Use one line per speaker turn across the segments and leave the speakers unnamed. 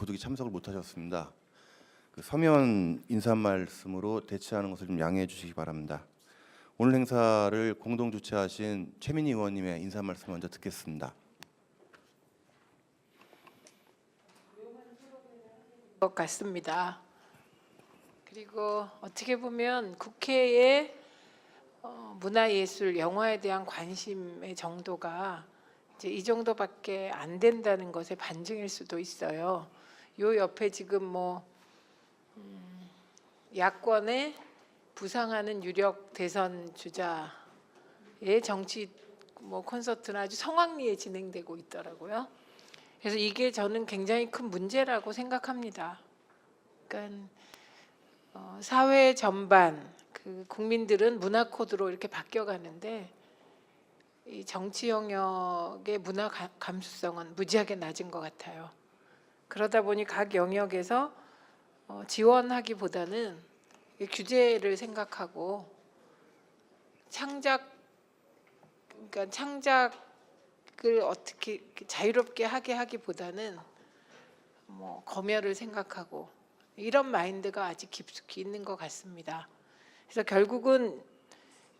부득이 참석을 못하셨습니다. 그 서면 인사 말씀으로 대체하는 것을 좀 양해해 주시기 바랍니다. 오늘 행사를 공동 주최하신 최민희 의원님의 인사 말씀 먼저 듣겠습니다.
것 같습니다. 그리고 어떻게 보면 국회의 문화예술, 영화에 대한 관심의 정도가 이제 이 정도밖에 안 된다는 것의 반증일 수도 있어요. 요 옆에 지금 야권에 부상하는 유력 대선 주자의 정치 콘서트는 아주 성황리에 진행되고 있더라고요. 그래서 이게 저는 굉장히 큰 문제라고 생각합니다. 그러니까 사회 전반 그 국민들은 문화 코드로 이렇게 바뀌어가는데 이 정치 영역의 문화 감수성은 무지하게 낮은 것 같아요. 그러다 보니 각 영역에서 지원하기보다는 규제를 생각하고 창작을 어떻게 자유롭게 하게 하기보다는 검열을 생각하고 이런 마인드가 아직 깊숙이 있는 것 같습니다. 그래서 결국은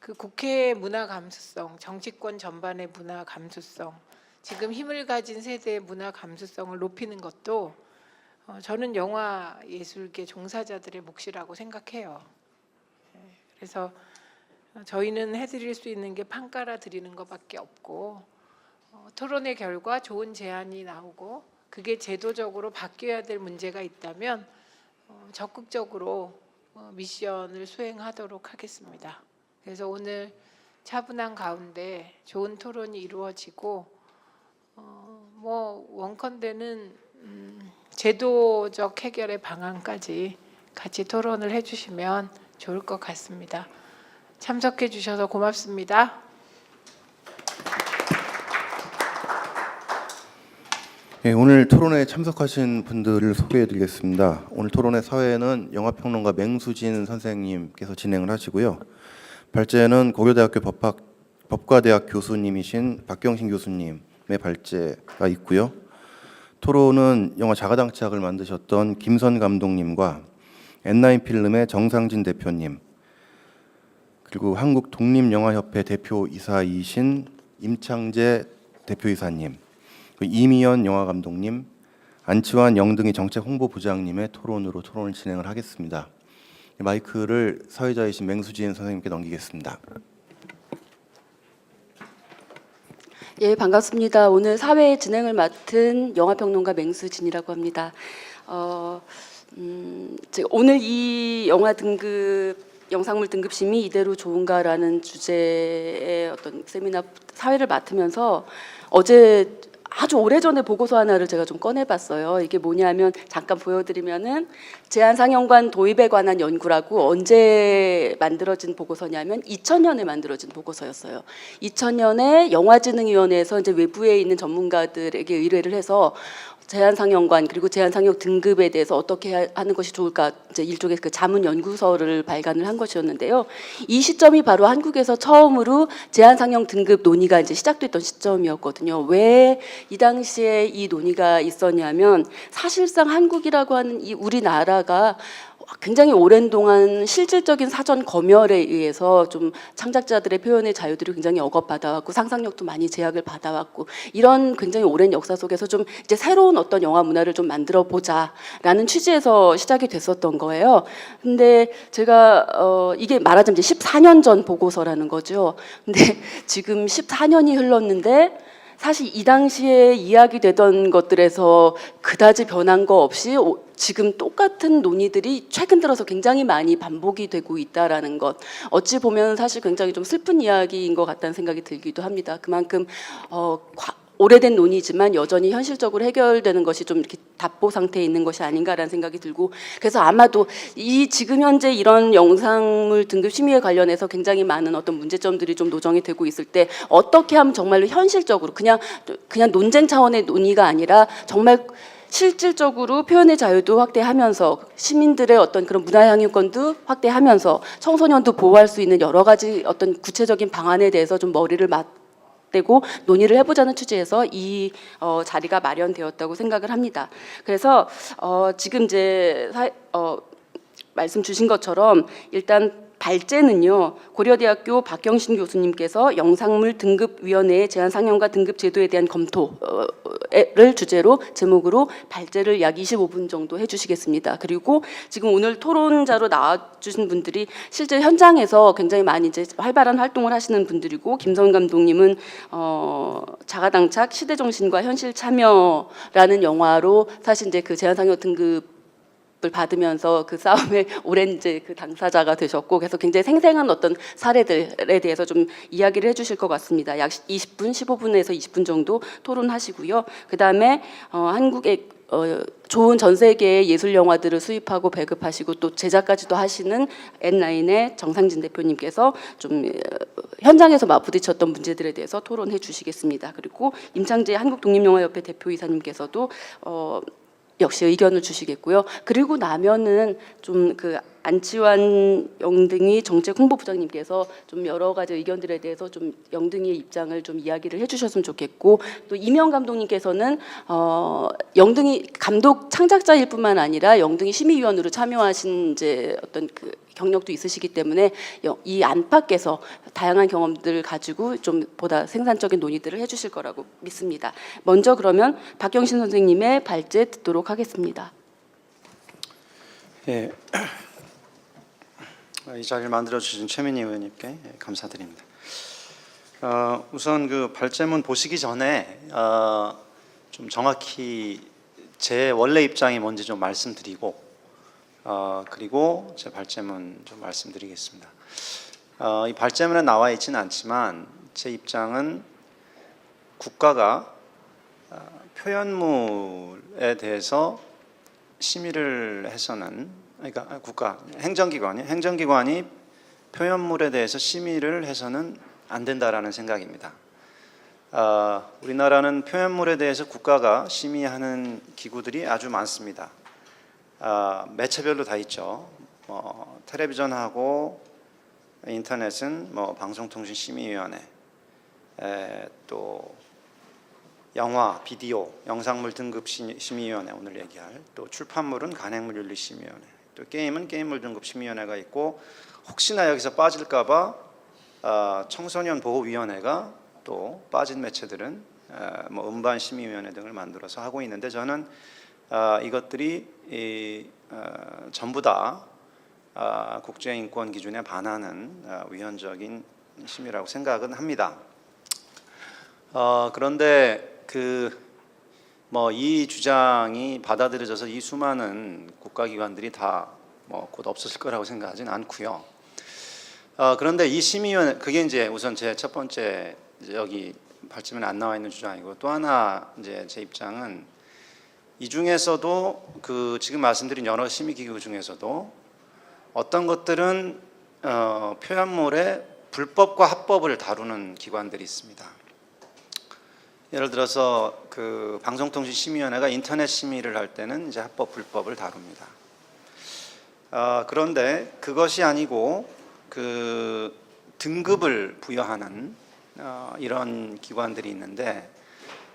그 국회의 문화 감수성, 정치권 전반의 문화 감수성, 지금 힘을 가진 세대의 문화 감수성을 높이는 것도 저는 영화 예술계 종사자들의 몫이라고 생각해요. 그래서 저희는 해드릴 수 있는 게 판 깔아 드리는 것밖에 없고 토론의 결과 좋은 제안이 나오고 그게 제도적으로 바뀌어야 될 문제가 있다면 적극적으로 미션을 수행하도록 하겠습니다. 그래서 오늘 차분한 가운데 좋은 토론이 이루어지고 원컨대는 제도적 해결의 방안까지 같이 토론을 해주시면 좋을 것 같습니다. 참석해 주셔서 고맙습니다.
네, 오늘 토론에 참석하신 분들을 소개해 드리겠습니다. 오늘 토론의 사회는 영화평론가 맹수진 선생님께서 진행을 하시고요. 발제는 고려대학교 법과대학 교수님이신 박경신 교수님의 발제가 있고요. 토론은 영화 자가당착을 만드셨던 김선 감독님과 엔나인 필름의 정상진 대표님, 그리고 한국 독립영화협회 대표이사이신 임창재 대표이사님, 이미연 영화감독님, 안치환 영등이 정책홍보부장님의 토론으로 토론을 진행을 하겠습니다. 마이크를 사회자이신 맹수진 선생님께 넘기겠습니다.
예, 반갑습니다. 오늘 사회 진행을 맡은 영화평론가 맹수진이라고 합니다. 오늘 이 영상물 등급심이 이대로 좋은가라는 주제의 어떤 세미나 사회를 맡으면서 어제 아주 오래전에 보고서 하나를 제가 좀 꺼내봤어요. 이게 뭐냐면 잠깐 보여드리면은 제한상영관 도입에 관한 연구라고 언제 만들어진 보고서냐면 2000년에 만들어진 보고서였어요. 2000년에 영화진흥위원회에서 이제 외부에 있는 전문가들에게 의뢰를 해서 제한상영관 그리고 제한상영 등급에 대해서 어떻게 하는 것이 좋을까 이제 일종의 그 자문 연구서를 발간을 한 것이었는데요. 이 시점이 바로 한국에서 처음으로 제한상영 등급 논의가 이제 시작됐던 시점이었거든요. 왜 이 당시에 이 논의가 있었냐면 사실상 한국이라고 하는 이 우리나라가 굉장히 오랜 동안 실질적인 사전 검열에 의해서 좀 창작자들의 표현의 자유들이 굉장히 억압받아왔고 상상력도 많이 제약을 받아왔고 이런 굉장히 오랜 역사 속에서 좀 이제 새로운 어떤 영화 문화를 좀 만들어 보자라는 취지에서 시작이 됐었던 거예요. 근데 제가 이게 말하자면 이제 14년 전 보고서라는 거죠. 근데 지금 14년이 흘렀는데 사실 이 당시에 이야기되던 것들에서 그다지 변한 거 없이 지금 똑같은 논의들이 최근 들어서 굉장히 많이 반복이 되고 있다라는 것. 어찌 보면 사실 굉장히 좀 슬픈 이야기인 것 같다는 생각이 들기도 합니다. 그만큼 오래된 논의지만 여전히 현실적으로 해결되는 것이 좀 이렇게 답보 상태에 있는 것이 아닌가라는 생각이 들고 그래서 아마도 이 지금 현재 이런 영상물 등급 심의에 관련해서 굉장히 많은 어떤 문제점들이 좀 노정이 되고 있을 때 어떻게 하면 정말로 현실적으로 그냥 논쟁 차원의 논의가 아니라 정말 실질적으로 표현의 자유도 확대하면서 시민들의 어떤 그런 문화향유권도 확대하면서 청소년도 보호할 수 있는 여러 가지 어떤 구체적인 방안에 대해서 좀 머리를 되고 논의를 해보자는 취지에서 이 자리가 마련되었다고 생각을 합니다. 그래서 지금 이제 말씀 주신 것처럼 일단 발제는요, 고려대학교 박경신 교수님께서 영상물 등급위원회의 제한 상영과 등급 제도에 대한 검토를 주제로 제목으로 발제를 약 25분 정도 해주시겠습니다. 그리고 지금 오늘 토론자로 나와주신 분들이 실제 현장에서 굉장히 많이 이제 활발한 활동을 하시는 분들이고, 김성훈 감독님은 자가당착 시대정신과 현실 참여라는 영화로 사실 이제 그 제한 상영 등급 을 받으면서 그 싸움의 오랜 이제 그 당사자가 되셨고, 그래서 굉장히 생생한 어떤 사례들에 대해서 좀 이야기를 해주실 것 같습니다. 약 20분, 15분에서 20분 정도 토론하시고요. 그 다음에 한국의 좋은 전 세계의 예술 영화들을 수입하고 배급하시고 또 제작까지도 하시는 N9의 정상진 대표님께서 좀 현장에서 맞부딪혔던 문제들에 대해서 토론해 주시겠습니다. 그리고 임창재 한국독립영화협회 대표이사님께서도 역시 의견을 주시겠고요. 그리고 나면은 좀 그 안치환 영등이 정책 홍보부장님께서 좀 여러 가지 의견들에 대해서 좀 영등이의 입장을 좀 이야기를 해주셨으면 좋겠고, 또 이명 감독님께서는 영등이 감독 창작자일 뿐만 아니라 영등이 심의위원으로 참여하신 이제 어떤 그 경력도 있으시기 때문에 이 안팎에서 다양한 경험들을 가지고 좀 보다 생산적인 논의들을 해주실 거라고 믿습니다. 먼저 그러면 박경신 선생님의 발제 듣도록 하겠습니다.
예, 이 자리를 만들어 주신 최민희 의원님께 감사드립니다. 우선 그 발제문 보시기 전에 좀 정확히 제 원래 입장이 뭔지 좀 말씀드리고 그리고 제 발제문 좀 말씀드리겠습니다. 이 발제문에 나와 있지는 않지만 제 입장은 국가가 표현물에 대해서 심의를 해서는, 그러니까 행정기관이 표현물에 대해서 심의를 해서는 안 된다라는 생각입니다. 우리나라는 표현물에 대해서 국가가 심의하는 기구들이 아주 많습니다. 매체별로 다 있죠. 텔레비전하고 인터넷은 방송통신심의위원회, 또 영화, 비디오, 영상물 등급 심의위원회, 오늘 얘기할, 또 출판물은 간행물윤리심의위원회, 또 게임은 게임물 등급 심의위원회가 있고, 혹시나 여기서 빠질까봐 청소년 보호위원회가, 또 빠진 매체들은 음반 심의위원회 등을 만들어서 하고 있는데, 저는 이것들이 전부 다 국제인권 기준에 반하는 위헌적인 심의라고 생각은 합니다. 그런데 이 주장이 받아들여져서 이 수많은 국가기관들이 다 곧 없어질 거라고 생각하진 않고요. 그런데 이 심의위원회, 그게 이제 우선 제 첫 번째 여기 발제문에 안 나와 있는 주장이고, 또 하나 이제 제 입장은 이 중에서도 그 지금 말씀드린 여러 심의기구 중에서도 어떤 것들은 표현물의 불법과 합법을 다루는 기관들이 있습니다. 예를 들어서 그 방송통신심의위원회가 인터넷 심의를 할 때는 이제 합법 불법을 다룹니다. 그런데 그것이 아니고 그 등급을 부여하는 이런 기관들이 있는데,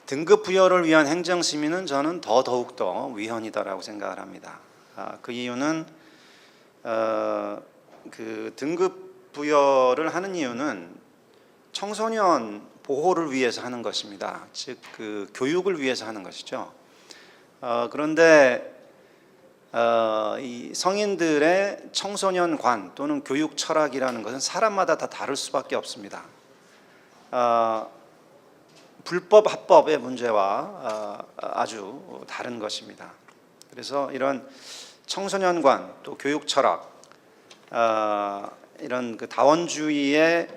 등급 부여를 위한 행정 심의는 저는 더욱 더 위헌이다라고 생각을 합니다. 그 이유는 그 등급 부여를 하는 이유는 청소년 보호를 위해서 하는 것입니다. 즉 그 교육을 위해서 하는 것이죠. 그런데 이 성인들의 청소년관 또는 교육 철학이라는 것은 사람마다 다 다를 수밖에 없습니다. 불법 합법의 문제와 아주 다른 것입니다. 그래서 이런 청소년관 또 교육 철학, 이런 그 다원주의에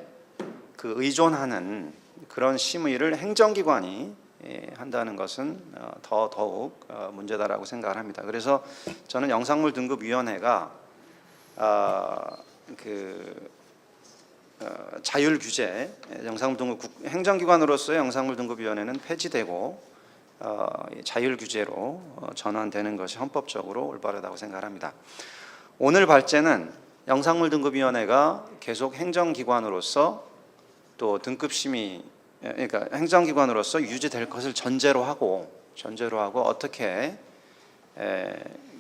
그 의존하는 그런 심의를 행정기관이 한다는 것은 더욱 문제다라고 생각을 합니다. 그래서 저는 영상물 등급위원회가 자율 규제, 영상물 등급 행정기관으로서의 영상물 등급위원회는 폐지되고 자율 규제로 전환되는 것이 헌법적으로 올바르다고 생각합니다. 오늘 발제는 영상물 등급위원회가 계속 행정기관으로서 또 등급심의 그러니까 행정기관으로서 유지될 것을 전제로 하고 어떻게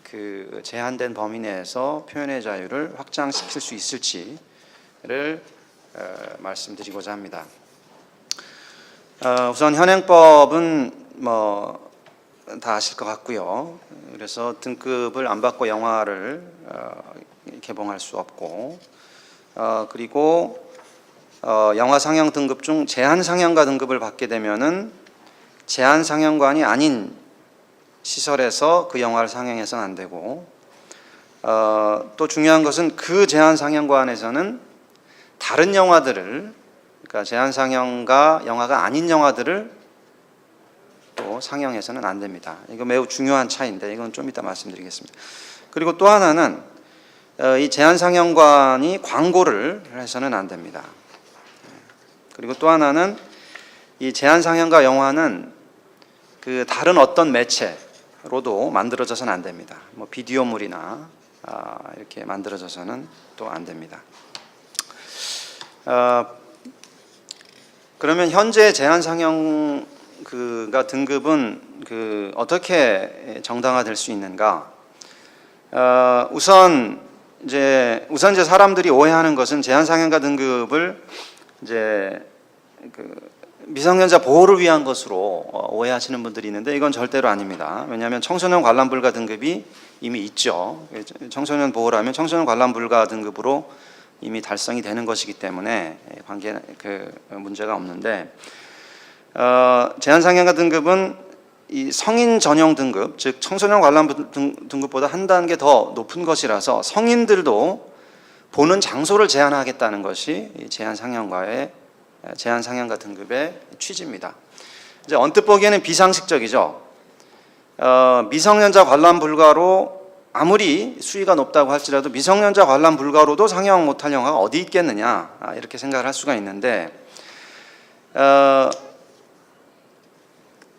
그 제한된 범위 내에서 표현의 자유를 확장시킬 수 있을지를 말씀드리고자 합니다. 우선 현행법은 뭐 다 아실 것 같고요. 그래서 등급을 안 받고 영화를 개봉할 수 없고, 그리고 영화 상영 등급 중 제한 상영가 등급을 받게 되면은 제한 상영관이 아닌 시설에서 그 영화를 상영해서는 안 되고, 또 중요한 것은 그 제한 상영관에서는 다른 영화들을, 그러니까 제한 상영가 영화가 아닌 영화들을 또 상영해서는 안 됩니다. 이거 매우 중요한 차이인데 이건 좀 이따 말씀드리겠습니다. 그리고 또 하나는 이 제한 상영관이 광고를 해서는 안 됩니다. 그리고 또 하나는 이 제한 상영가 영화는 그 다른 어떤 매체로도 만들어져서는 안 됩니다. 뭐 비디오물이나 이렇게 만들어져서는 또 안 됩니다. 그러면 현재 제한 상영 그가 등급은 그 어떻게 정당화될 수 있는가? 우선 이제 사람들이 오해하는 것은 제한 상영가 등급을 이제 그 미성년자 보호를 위한 것으로 오해하시는 분들이 있는데 이건 절대로 아닙니다. 왜냐하면 청소년 관람 불가 등급이 이미 있죠. 청소년 보호라면 청소년 관람 불가 등급으로 이미 달성이 되는 것이기 때문에 문제가 없는데, 제한 상영가 등급은 이 성인 전용 등급, 즉 청소년 관람 등급보다 한 단계 더 높은 것이라서 성인들도 보는 장소를 제한하겠다는 것이 이 제한 상영가 등급의 취지입니다. 이제 언뜻 보기에는 비상식적이죠. 미성년자 관람 불가로 아무리 수위가 높다고 할지라도 미성년자 관람 불가로도 상영 못할 영화가 어디 있겠느냐, 이렇게 생각을 할 수가 있는데,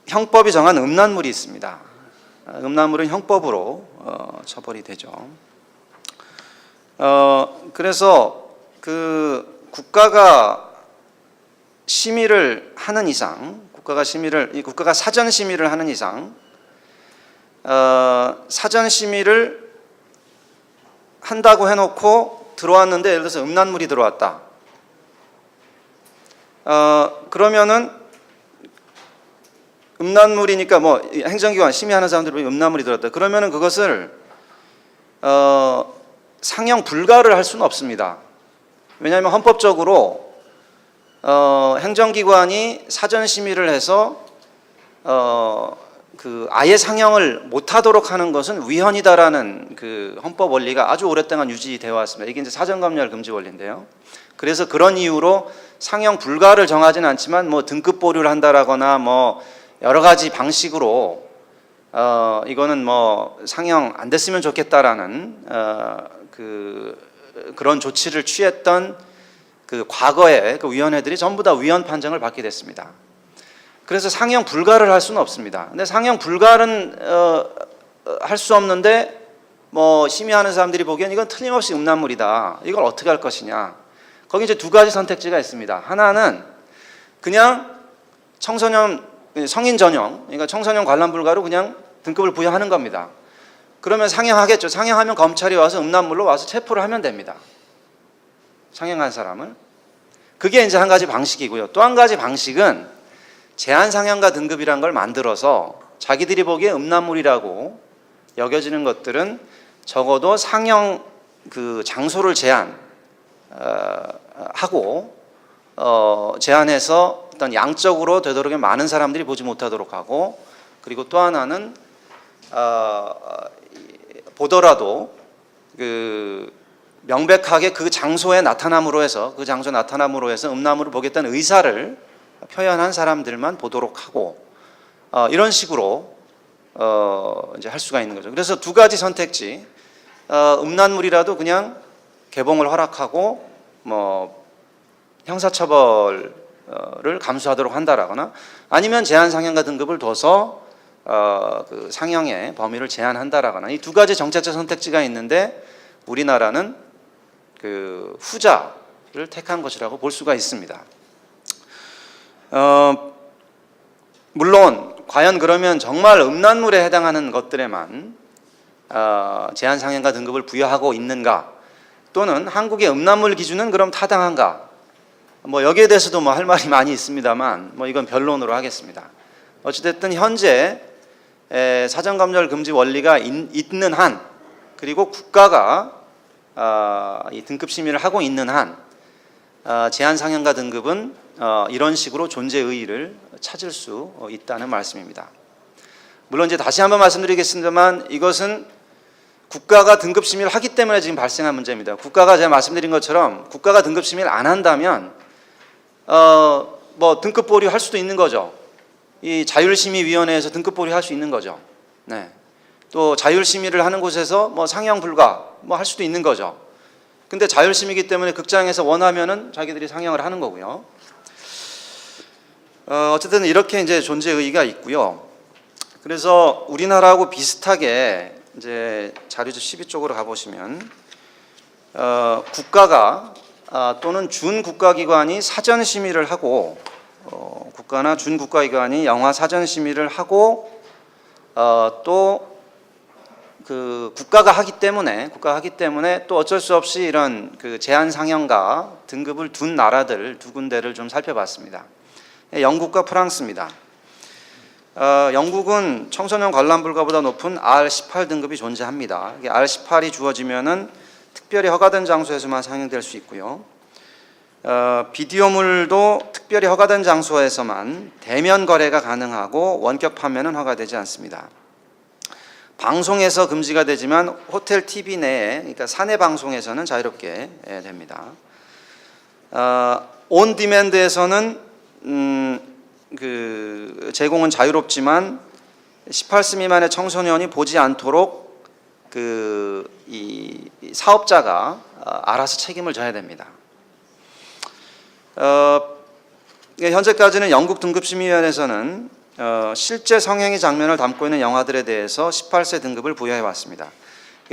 형법이 정한 음란물이 있습니다. 음란물은 형법으로 처벌이 되죠. 그래서 그 국가가 심의를 하는 이상, 국가가 사전 심의를 하는 이상, 사전 심의를 한다고 해놓고 들어왔는데, 예를 들어서 음란물이 들어왔다. 그러면은 음란물이니까 뭐 행정기관 심의하는 사람들이 음란물이 들어왔다. 그러면은 그것을 상영 불가를 할 수는 없습니다. 왜냐하면 헌법적으로 행정기관이 사전 심의를 해서 그 아예 상영을 못하도록 하는 것은 위헌이다라는 그 헌법 원리가 아주 오랫동안 유지되어 왔습니다. 이게 이제 사전검열 금지 원리인데요. 그래서 그런 이유로 상영 불가를 정하지는 않지만 뭐 등급 보류를 한다라거나 뭐 여러 가지 방식으로 이거는 뭐 상영 안 됐으면 좋겠다라는 그런 조치를 취했던 그 과거의 그 위원회들이 전부 다 위헌 판정을 받게 됐습니다. 그래서 상영 불가를 할 수는 없습니다. 근데 상영 불가는 할 수 없는데 뭐 심의하는 사람들이 보기엔 이건 틀림없이 음란물이다. 이걸 어떻게 할 것이냐. 거기 이제 두 가지 선택지가 있습니다. 하나는 그냥 성인 전용, 그러니까 청소년 관람 불가로 그냥 등급을 부여하는 겁니다. 그러면 상영하겠죠. 상영하면 검찰이 와서 음란물로 와서 체포를 하면 됩니다. 상영한 사람을. 그게 이제 한 가지 방식이고요. 또 한 가지 방식은 제한 상영가 등급이란 걸 만들어서 자기들이 보기에 음란물이라고 여겨지는 것들은 적어도 상영 그 장소를 제한하고 제한해서 어떤 양적으로 되도록이면 많은 사람들이 보지 못하도록 하고, 그리고 또 하나는 보더라도 그 명백하게 그 장소에 나타남으로 해서 음란물을 보겠다는 의사를 표현한 사람들만 보도록 하고, 이런 식으로 이제 할 수가 있는 거죠. 그래서 두 가지 선택지, 음란물이라도 그냥 개봉을 허락하고 뭐 형사처벌을 감수하도록 한다라거나, 아니면 제한 상영가 등급을 둬서 그 상영의 범위를 제한한다라거나, 이 두 가지 정책적 선택지가 있는데 우리나라는 그 후자를 택한 것이라고 볼 수가 있습니다. 물론 과연 그러면 정말 음란물에 해당하는 것들에만 제한 상향과 등급을 부여하고 있는가, 또는 한국의 음란물 기준은 그럼 타당한가, 뭐 여기에 대해서도 뭐 할 말이 많이 있습니다만 뭐 이건 변론으로 하겠습니다. 어찌됐든 현재 사전검열 금지 원리가 있는 한, 그리고 국가가 이 등급 심의를 하고 있는 한, 제한 상향과 등급은 이런 식으로 존재 의의를 찾을 수 있다는 말씀입니다. 물론 이제 다시 한번 말씀드리겠습니다만 이것은 국가가 등급 심의를 하기 때문에 지금 발생한 문제입니다. 국가가 제가 말씀드린 것처럼 국가가 등급 심의를 안 한다면 뭐 등급 보류할 수도 있는 거죠. 이 자율심의위원회에서 등급 보류할 수 있는 거죠. 네. 또 자율심의를 하는 곳에서 뭐 상영 불가 뭐 할 수도 있는 거죠. 근데 자율심의이기 때문에 극장에서 원하면은 자기들이 상영을 하는 거고요. 어쨌든 이렇게 이제 존재 의의가 있고요. 그래서 우리나라하고 비슷하게 이제 자료집 12쪽으로 가보시면 국가가 또는 준국가기관이 사전 심의를 하고 국가나 준국가기관이 영화 사전 심의를 하고 또 그 국가가 하기 때문에 또 어쩔 수 없이 이런 그 제한 상영과 등급을 둔 나라들 두 군데를 좀 살펴봤습니다. 영국과 프랑스입니다. 영국은 청소년 관람 불가보다 높은 R18 등급이 존재합니다. R18이 주어지면은 특별히 허가된 장소에서만 상영될 수 있고요. 비디오물도 특별히 허가된 장소에서만 대면 거래가 가능하고 원격 판매는 허가되지 않습니다. 방송에서 금지가 되지만 호텔 TV 내에, 그러니까 사내 방송에서는 자유롭게 됩니다. 온 디맨드에서는 그 제공은 자유롭지만 18세 미만의 청소년이 보지 않도록 이 사업자가 알아서 책임을 져야 됩니다. 현재까지는 영국 등급심의위원회에서는 실제 성행위 장면을 담고 있는 영화들에 대해서 18세 등급을 부여해 왔습니다.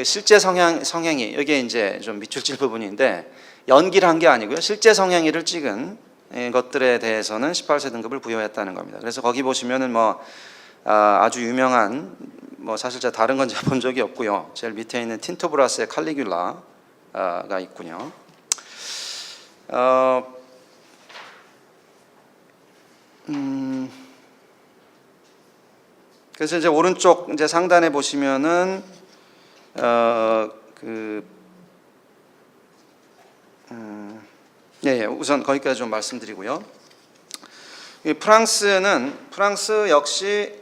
실제 성행위, 여기에 이제 좀 밑줄 부분인데 연기를 한 게 아니고요. 실제 성행위를 찍은 것들에 대해서는 18세 등급을 부여했다는 겁니다. 그래서 거기 보시면은 뭐 아주 유명한, 뭐 사실 제가 다른 건 본 적이 없고요. 제일 밑에 있는 틴토브라스의 칼리귤라가 있군요. 그래서 이제 오른쪽 이제 상단에 보시면은 우선 거기까지 좀 말씀드리고요. 프랑스 역시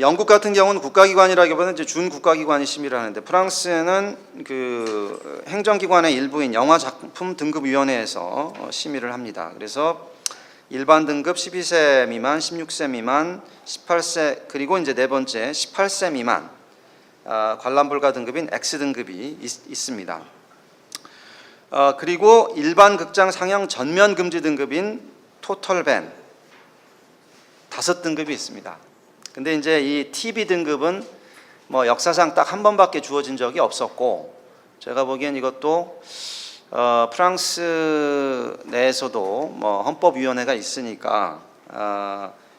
영국 같은 경우는 국가기관이라기보다는 이제 준국가기관이 심의를 하는데, 프랑스는 그 행정기관의 일부인 영화작품등급위원회에서 심의를 합니다. 그래서 일반 등급 12세 미만, 16세 미만, 18세, 그리고 이제 네 번째 18세 미만 관람불가 등급인 X등급이 있습니다. 그리고 일반 극장 상영 전면 금지 등급인 토털밴 5등급이 있습니다. 근데 이제 이 TV 등급은 뭐 역사상 딱 한 번밖에 주어진 적이 없었고, 제가 보기엔 이것도 프랑스 내에서도 뭐 헌법위원회가 있으니까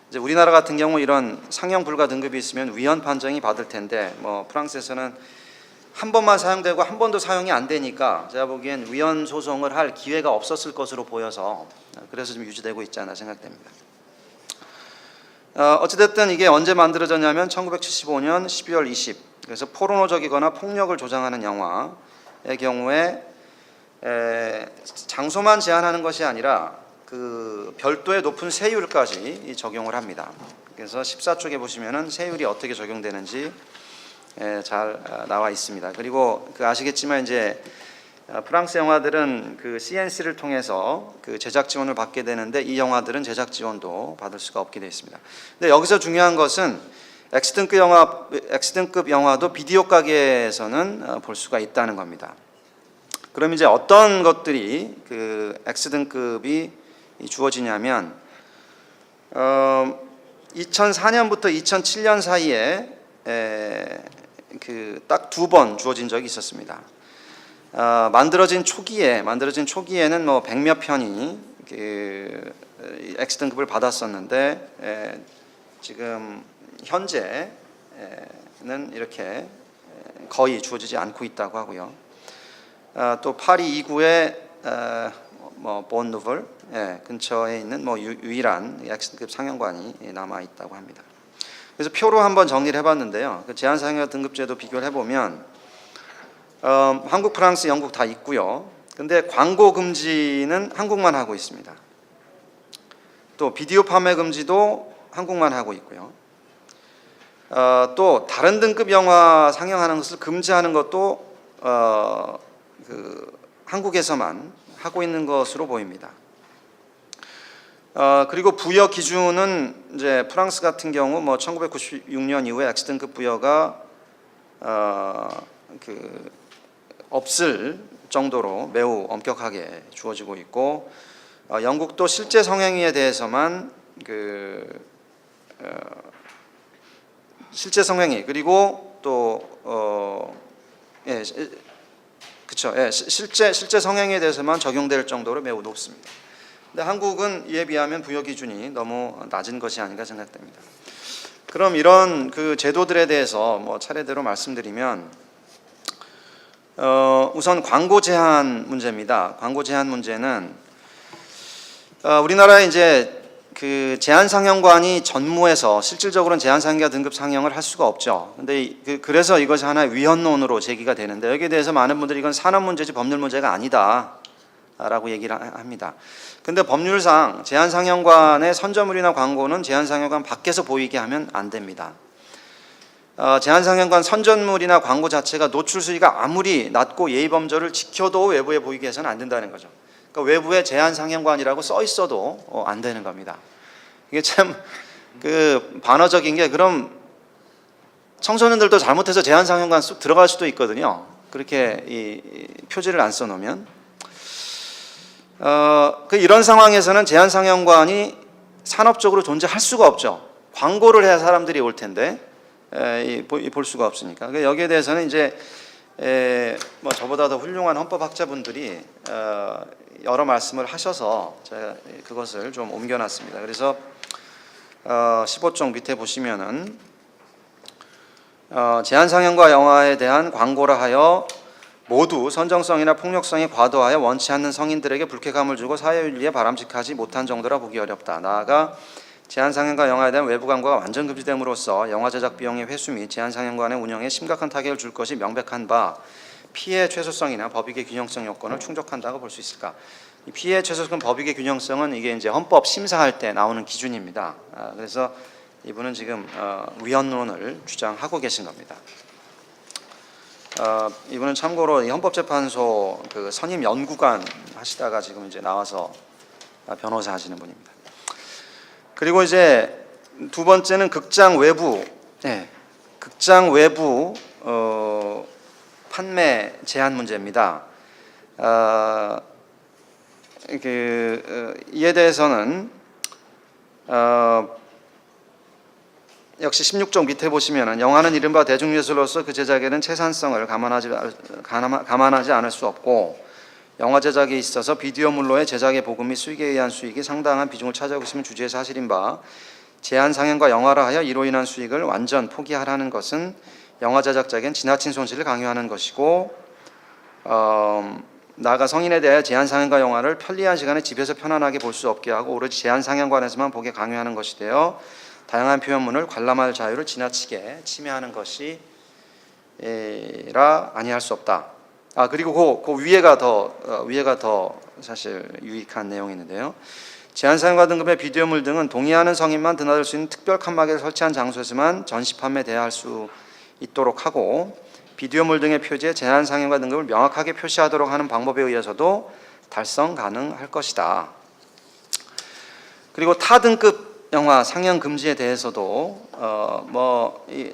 이제 우리나라 같은 경우 이런 상영 불가 등급이 있으면 위헌 판정이 받을 텐데, 뭐 프랑스에서는 한 번만 사용되고 한 번도 사용이 안 되니까 제가 보기엔 위헌 소송을 할 기회가 없었을 것으로 보여서 그래서 좀 유지되고 있지 않나 생각됩니다. 어찌됐든 이게 언제 만들어졌냐면 1975년 12월 20. 그래서 포르노적이거나 폭력을 조장하는 영화의 경우에 장소만 제한하는 것이 아니라 그 별도의 높은 세율까지 적용을 합니다. 그래서 14쪽에 보시면은 세율이 어떻게 적용되는지 잘 나와 있습니다. 그리고 아시겠지만 이제 프랑스 영화들은 그 CNC를 통해서 그 제작 지원을 받게 되는데, 이 영화들은 제작 지원도 받을 수가 없게 되어 있습니다. 근데 여기서 중요한 것은 X등급 영화도 비디오 가게에서는 볼 수가 있다는 겁니다. 그럼 이제 어떤 것들이 그 X등급이 주어지냐면 2004년부터 2007년 사이에 그 딱 2번 주어진 적이 있었습니다. 만들어진 초기에는 뭐 100몇 편이 그 X등급을 받았었는데 지금 현재는 이렇게 거의 주어지지 않고 있다고 하고요. 또 파리 2구의 뭐 본누볼 근처에 있는 뭐 유일한 X등급 상영관이 남아 있다고 합니다. 그래서 표로 한번 정리를 해봤는데요. 그 제한 상영 등급제도 비교를 해보면 한국, 프랑스, 영국 다 있고요. 근데 광고 금지는 한국만 하고 있습니다. 또 비디오 판매 금지도 한국만 하고 있고요. 또 다른 등급 영화 상영하는 것을 금지하는 것도 그 한국에서만 하고 있는 것으로 보입니다. 그리고 부여 기준은 이제 프랑스 같은 경우 뭐 1996년 이후에 X등급 부여가 그 없을 정도로 매우 엄격하게 주어지고 있고, 영국도 실제 성행위에 대해서만 실제 성행위 그리고 또 실제 성행위에 대해서만 적용될 정도로 매우 높습니다. 근데 한국은 이에 비하면 부여 기준이 너무 낮은 것이 아닌가 생각됩니다. 그럼 이런 그 제도들에 대해서 뭐 차례대로 말씀드리면 우선 광고 제한 문제입니다. 광고 제한 문제는 우리나라에 이제 그 제한 상영관이 전무해서 실질적으로는 제한 상영관 등급 상영을 할 수가 없죠. 근데 그래서 이것이 하나의 위헌론으로 제기가 되는데, 여기에 대해서 많은 분들이 이건 산업 문제지 법률 문제가 아니다라고 얘기를 합니다. 근데 법률상 제한 상영관의 선저물이나 광고는 제한 상영관 밖에서 보이게 하면 안 됩니다. 제한 상영관 선전물이나 광고 자체가 노출 수위가 아무리 낮고 예의 범절을 지켜도 외부에 보이게 해서는 안 된다는 거죠. 그러니까 외부에 제한 상영관이라고 써 있어도 안 되는 겁니다. 이게 참 그 반어적인 게, 그럼 청소년들도 잘못해서 제한 상영관 쑥 들어갈 수도 있거든요. 그렇게 이 표지를 안 써놓으면. 이런 상황에서는 제한 상영관이 산업적으로 존재할 수가 없죠. 광고를 해야 사람들이 올 텐데 볼 수가 없으니까. 그러니까 여기에 대해서는 이제 뭐 저보다 더 훌륭한 헌법학자분들이 여러 말씀을 하셔서 제가 그것을 좀 옮겨놨습니다. 그래서 15쪽 밑에 보시면은 제한 상영과 영화에 대한 광고라 하여 모두 선정성이나 폭력성이 과도하여 원치 않는 성인들에게 불쾌감을 주고 사회윤리에 바람직하지 못한 정도라 보기 어렵다. 나아가 제한 상영과 영화에 대한 외부 광고가 완전 금지됨으로써 영화 제작 비용의 회수 및 제한 상영관의 운영에 심각한 타격을 줄 것이 명백한 바 피해 최소성이나 법익의 균형성 요건을 충족한다고 볼 수 있을까? 이 피해 최소성 법익의 균형성은 이게 이제 헌법 심사할 때 나오는 기준입니다. 그래서 이분은 지금 위헌론을 주장하고 계신 겁니다. 이분은 참고로 이 헌법재판소 그 선임 연구관 하시다가 지금 이제 나와서 변호사 하시는 분입니다. 그리고 이제 두 번째는 극장 외부 판매 제한 문제입니다. 이에 대해서는 역시 16쪽 밑에 보시면은 영화는 이른바 대중예술로서 그 제작에는 채산성을 감안하지 않을 수 없고, 영화 제작에 있어서 비디오물로의 제작의 보급 및 수익에 의한 수익이 상당한 비중을 차지하고 있으면 주제의 사실인 바 제한 상영과 영화라 하여 이로 인한 수익을 완전 포기하라는 것은 영화 제작자에겐 지나친 손실을 강요하는 것이고, 나아가 성인에 대하여 제한 상영과 영화를 편리한 시간에 집에서 편안하게 볼 수 없게 하고 오로지 제한 상영관에서만 보게 강요하는 것이 되어 다양한 표현문을 관람할 자유를 지나치게 침해하는 것이라 아니할 수 없다. 그리고 그 위에가 더 사실 유익한 내용이 있는데요. 제한 상영과 등급의 비디오물 등은 동의하는 성인만 드나들 수 있는 특별 칸막이를 설치한 장소에서만 전시 판매돼야 할 수 있도록 하고, 비디오물 등의 표지에 제한 상영과 등급을 명확하게 표시하도록 하는 방법에 의해서도 달성 가능할 것이다. 그리고 타 등급 영화 상영 금지에 대해서도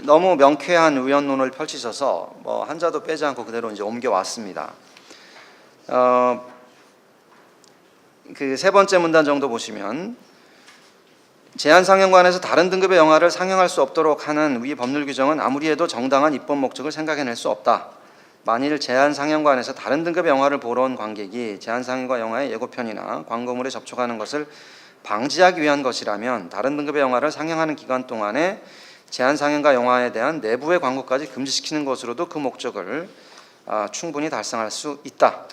너무 명쾌한 위헌론을 펼치셔서 한자도 빼지 않고 그대로 이제 옮겨 왔습니다. 그 세 번째 문단 정도 보시면 제한 상영관에서 다른 등급의 영화를 상영할 수 없도록 하는 위 법률 규정은 아무리 해도 정당한 입법 목적을 생각해낼 수 없다. 만일 제한상영관에서 다른 등급의 영화를 보러 온 관객이 제한상영관 영화의 예고편이나 광고물에 접촉하는 것을 방지하기 위한 것이라면 다른 등급의 영화를 상영하는 기간 동안에 제한상영관 영화에 대한 내부의 광고까지 금지시키는 것으로도 그 목적을 충분히 달성할 수 있다.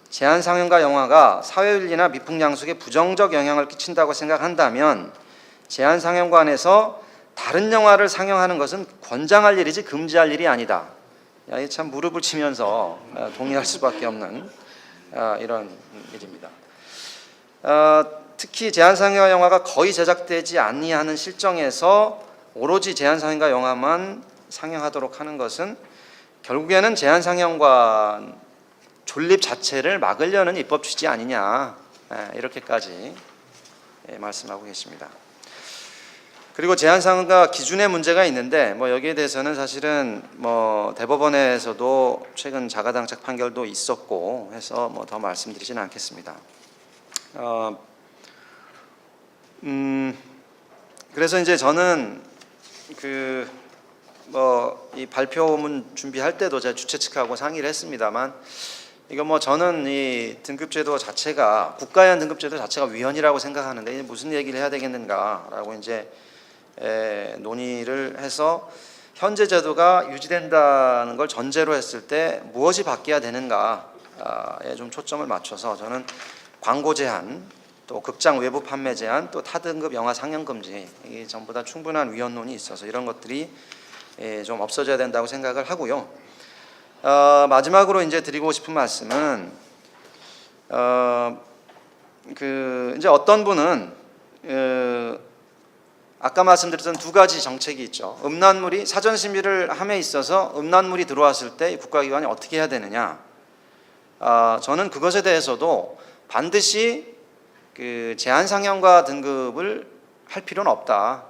제한상영관 영화가 사회윤리나 미풍양속에 부정적 영향을 끼친다고 생각한다면 제한상영관에서 다른 영화를 상영하는 것은 권장할 일이지 금지할 일이 아니다. 이 참 무릎을 치면서 동의할 수밖에 없는 이런 일입니다. 특히 제한상영관 영화가 거의 제작되지 아니하는 실정에서 오로지 제한상영관 영화만 상영하도록 하는 것은 결국에는 제한상영관 존립 자체를 막으려는 입법 취지 아니냐, 이렇게까지 말씀하고 계십니다. 그리고 제한상영관 기준의 문제가 있는데 여기에 대해서는 사실은 대법원에서도 최근 자가당착 판결도 있었고 해서 더 말씀드리지는 않겠습니다. 그래서 이제 저는 이 발표문 준비할 때도 제가 주최 측하고 상의를 했습니다만 이거 저는 이 등급제도 자체가 국가연 등급제도 자체가 위헌이라고 생각하는데 무슨 얘기를 해야 되겠는가라고 이제 논의를 해서 현재 제도가 유지된다는 걸 전제로 했을 때 무엇이 바뀌어야 되는가에 좀 초점을 맞춰서 저는 광고 제한, 또 극장 외부 판매 제한, 또 타등급 영화 상영 금지, 이게 전부 다 충분한 위헌론이 있어서 이런 것들이 좀 없어져야 된다고 생각을 하고요. 마지막으로 이제 드리고 싶은 말씀은 이제 어떤 분은 아까 말씀드렸던 두 가지 정책이 있죠. 음란물이 사전 심의를 함에 있어서 음란물이 들어왔을 때 국가기관이 어떻게 해야 되느냐. 저는 그것에 대해서도 반드시 제한 상영과 등급을 할 필요는 없다.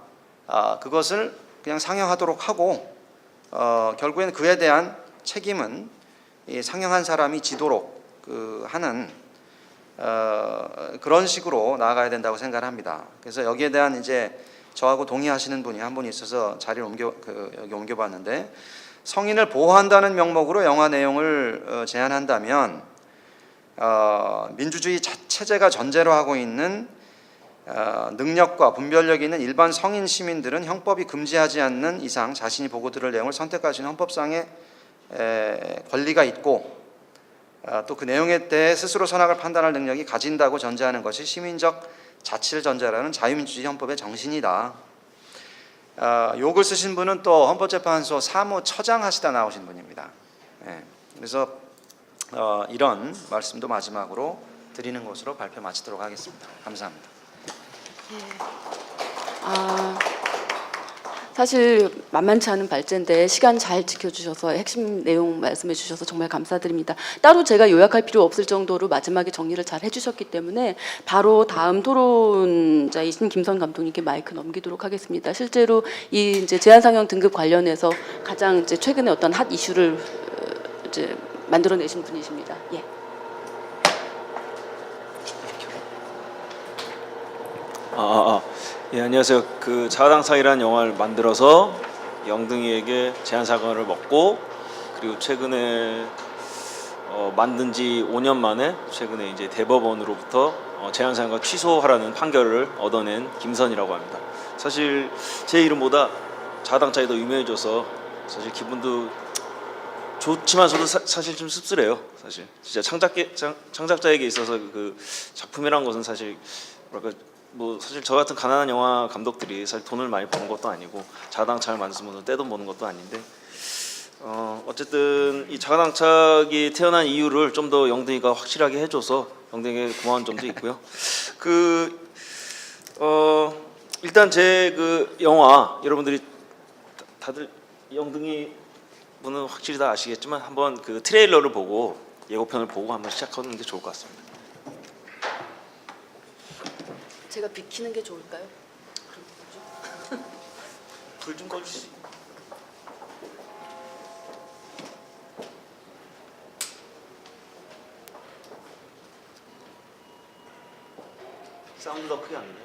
그것을 그냥 상영하도록 하고 결국에는 그에 대한 책임은 상영한 사람이 지도록 하는 그런 식으로 나아가야 된다고 생각을 합니다. 그래서 여기에 대한 이제 저하고 동의하시는 분이 한 분 있어서 자리를 여기 옮겨봤는데, 성인을 보호한다는 명목으로 영화 내용을 제한한다면 민주주의 체제가 전제로 하고 있는 능력과 분별력이 있는 일반 성인 시민들은 형법이 금지하지 않는 이상 자신이 보고 들을 내용을 선택할 수 있는 헌법상의 권리가 있고 또 그 내용에 대해 스스로 선악을 판단할 능력이 가진다고 전제하는 것이 시민적 자치를 전제하는 자유민주주의 헌법의 정신이다. 욕을 쓰신 분은 또 헌법재판소 사무처장 하시다 나오신 분입니다. 그래서 이런 말씀도 마지막으로 드리는 것으로 발표 마치도록 하겠습니다. 감사합니다.
사실 만만치 않은 발제인데 시간 잘 지켜주셔서 핵심 내용 말씀해 주셔서 정말 감사드립니다. 따로 제가 요약할 필요 없을 정도로 마지막에 정리를 잘 해주셨기 때문에 바로 다음 토론자이신 김선 감독님께 마이크 넘기도록 하겠습니다. 실제로 이 이제 제한상영 등급 관련해서 가장 이제 최근에 어떤 핫 이슈를 이제 만들어내신 분이십니다. 예.
예, 안녕하세요. 그 자가당착이라는 영화를 만들어서 영등이에게 제한상영을 먹고, 그리고 최근에 만든 지 5년 만에 최근에 이제 대법원으로부터 제한상영을 취소하라는 판결을 얻어낸 김선이라고 합니다. 사실 제 이름보다 자가당착이 더 유명해져서 사실 기분도 좋지만서도 사실 좀 씁쓸해요. 사실 진짜 창작자에게 있어서 그 작품이란 것은 사실 뭐랄까 사실 저 같은 가난한 영화 감독들이 사실 돈을 많이 버는 것도 아니고 자가당착을 만들면 떼돈 버는 것도 아닌데 어쨌든 이 자가당착이 태어난 이유를 좀 더 영등이가 확실하게 해줘서 영등이에게 고마운 점도 있고요. 일단 제 그 영화 여러분들이 다들 영등이 분은 확실히 다 아시겠지만 한번 그 트레일러를 보고 예고편을 보고 한번 시작하는 게 좋을 것 같습니다.
제가 비키는 게 좋을까요?
불 좀 꺼주시. 사운드 더 크게 안 돼.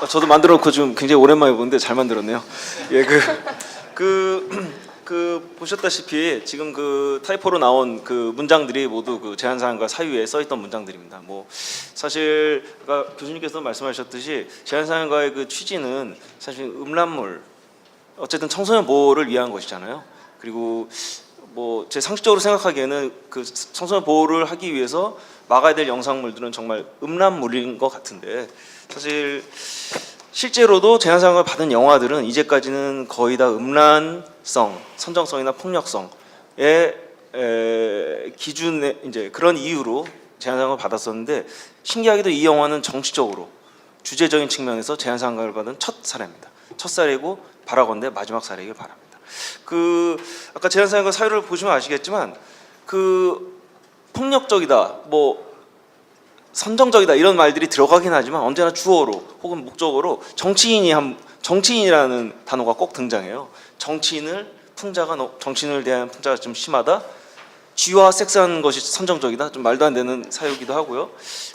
저도 만들어 놓고 좀 굉장히 오랜만에 보는데 잘 만들었네요. 예, 보셨다시피 지금 그 타이포로 나온 그 문장들이 모두 그 제한사항과 사유에 써 있던 문장들입니다. 뭐 사실 아까 교수님께서 말씀하셨듯이 제한사항과의 그 취지는 사실 음란물, 어쨌든 청소년 보호를 위한 것이잖아요. 그리고 뭐 제 상식적으로 생각하기에는 그 청소년 보호를 하기 위해서 막아야 될 영상물들은 정말 음란물인 것 같은데, 사실 실제로도 제한사항을 받은 영화들은 이제까지는 거의 다 음란성, 선정성이나 폭력성의 기준에 이제 그런 이유로 제한사항을 받았었는데, 신기하게도 이 영화는 정치적으로 주제적인 측면에서 제한사항을 받은 첫 사례입니다. 첫 사례고 바라건대 마지막 사례이길 바랍니다. 아까 제한사항과 사유를 보시면 아시겠지만 폭력적이다, 뭐 선정적이다 이런 말들이 들어가긴 하지만 언제나 주어로 혹은 목적어로 정치인이라는 단어가 꼭 등장해요. 정치인을 대한 풍자가 좀 심하다. 쥐와 섹스하는 것이 선정적이다. 좀 말도 안 되는 사유기도 하고요.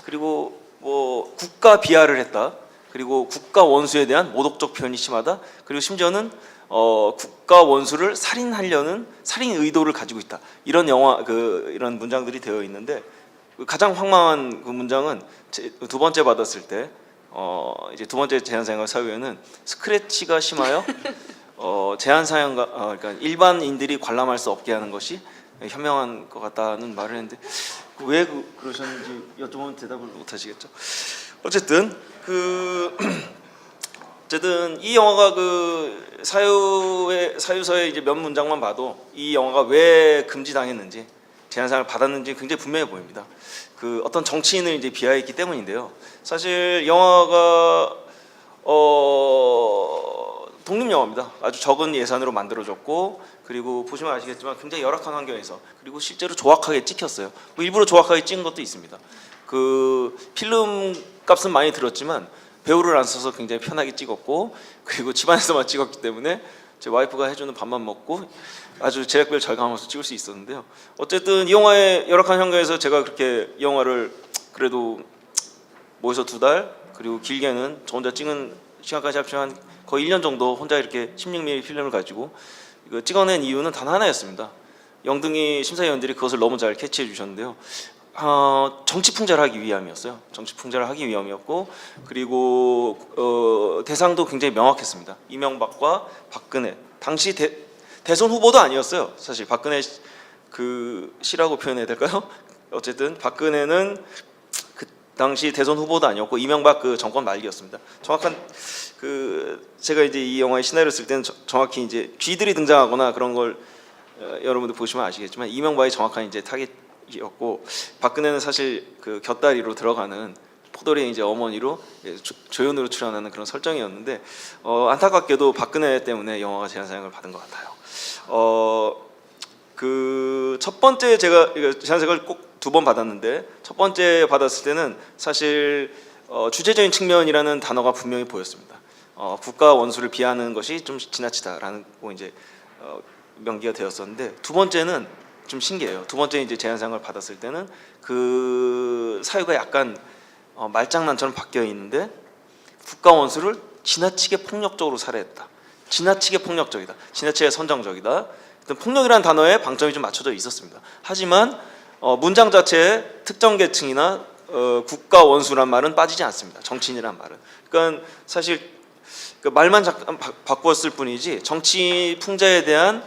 그리고 뭐 국가 비하를 했다. 그리고 국가 원수에 대한 모독적 표현이 심하다. 그리고 심지어는 국가 원수를 살인하려는 살인 의도를 가지고 있다. 이런 이런 문장들이 되어 있는데, 가장 황망한 그 문장은 두 번째 받았을 때 이제 두 번째 제한사항과 사유에는 스크래치가 심하여 제한사항과 그러니까 일반인들이 관람할 수 없게 하는 것이 현명한 것 같다는 말을 했는데, 왜 그러셨는지 여쭤보면 대답을 못 하시겠죠. 어쨌든 이 영화가 그 사유서의 이제 몇 문장만 봐도 이 영화가 왜 금지당했는지, 제한사항을 받았는지 굉장히 분명해 보입니다. 어떤 정치인을 이제 비하했기 때문인데요. 사실 영화가 독립 영화입니다. 아주 적은 예산으로 만들어졌고, 그리고 보시면 아시겠지만 굉장히 열악한 환경에서, 그리고 실제로 조악하게 찍혔어요. 뭐 일부러 조악하게 찍은 것도 있습니다. 필름 값은 많이 들었지만 배우를 안 써서 굉장히 편하게 찍었고, 그리고 집안에서만 찍었기 때문에 제 와이프가 해주는 밥만 먹고 아주 제작비를 절감하면서 찍을 수 있었는데요. 어쨌든 이 영화의 열악한 환경에서 제가 그렇게 이 영화를 그래도 모여서 2달, 그리고 길게는 저 혼자 찍은 시간까지 합치면 거의 1년 정도 혼자 이렇게 16mm 필름을 가지고 이거 찍어낸 이유는 단 하나였습니다. 영등이 심사위원들이 그것을 너무 잘 캐치해 주셨는데요. 정치 풍자를 하기 위함이었어요. 정치 풍자를 하기 위함이었고, 그리고 대상도 굉장히 명확했습니다. 이명박과 박근혜, 당시 대선 후보도 아니었어요. 사실 박근혜 씨라고 표현해야 될까요? 어쨌든 박근혜는 그 당시 대선 후보도 아니었고 이명박 정권 말기였습니다. 정확한 제가 이제 이 영화의 시나리오를 쓸 때는 정확히 이제 쥐들이 등장하거나 그런 걸 여러분들 보시면 아시겠지만 이명박이 정확한 이제 타깃이었고, 박근혜는 사실 곁다리로 들어가는 포도리의 이제 어머니로 조연으로 출연하는 그런 설정이었는데, 안타깝게도 박근혜 때문에 영화가 제한사항을 받은 것 같아요. 첫 번째 제가 제한사항을 꼭 2번 받았는데, 첫 번째 받았을 때는 사실 주제적인 측면이라는 단어가 분명히 보였습니다. 국가 원수를 비하하는 것이 좀 지나치다라는 이제 명기가 되었었는데, 두 번째는 좀 신기해요. 두 번째 이제 제한사항을 받았을 때는 사유가 약간 말장난처럼 바뀌어 있는데, 국가 원수를 지나치게 폭력적으로 살해했다. 지나치게 폭력적이다. 지나치게 선정적이다. 폭력이라는 단어에 방점이 좀 맞춰져 있었습니다. 하지만 문장 자체에 특정 계층이나 국가 원수란 말은 빠지지 않습니다. 정치인이란 말은. 그러니까 사실 말만 잠깐 바꾸었을 뿐이지 정치 풍자에 대한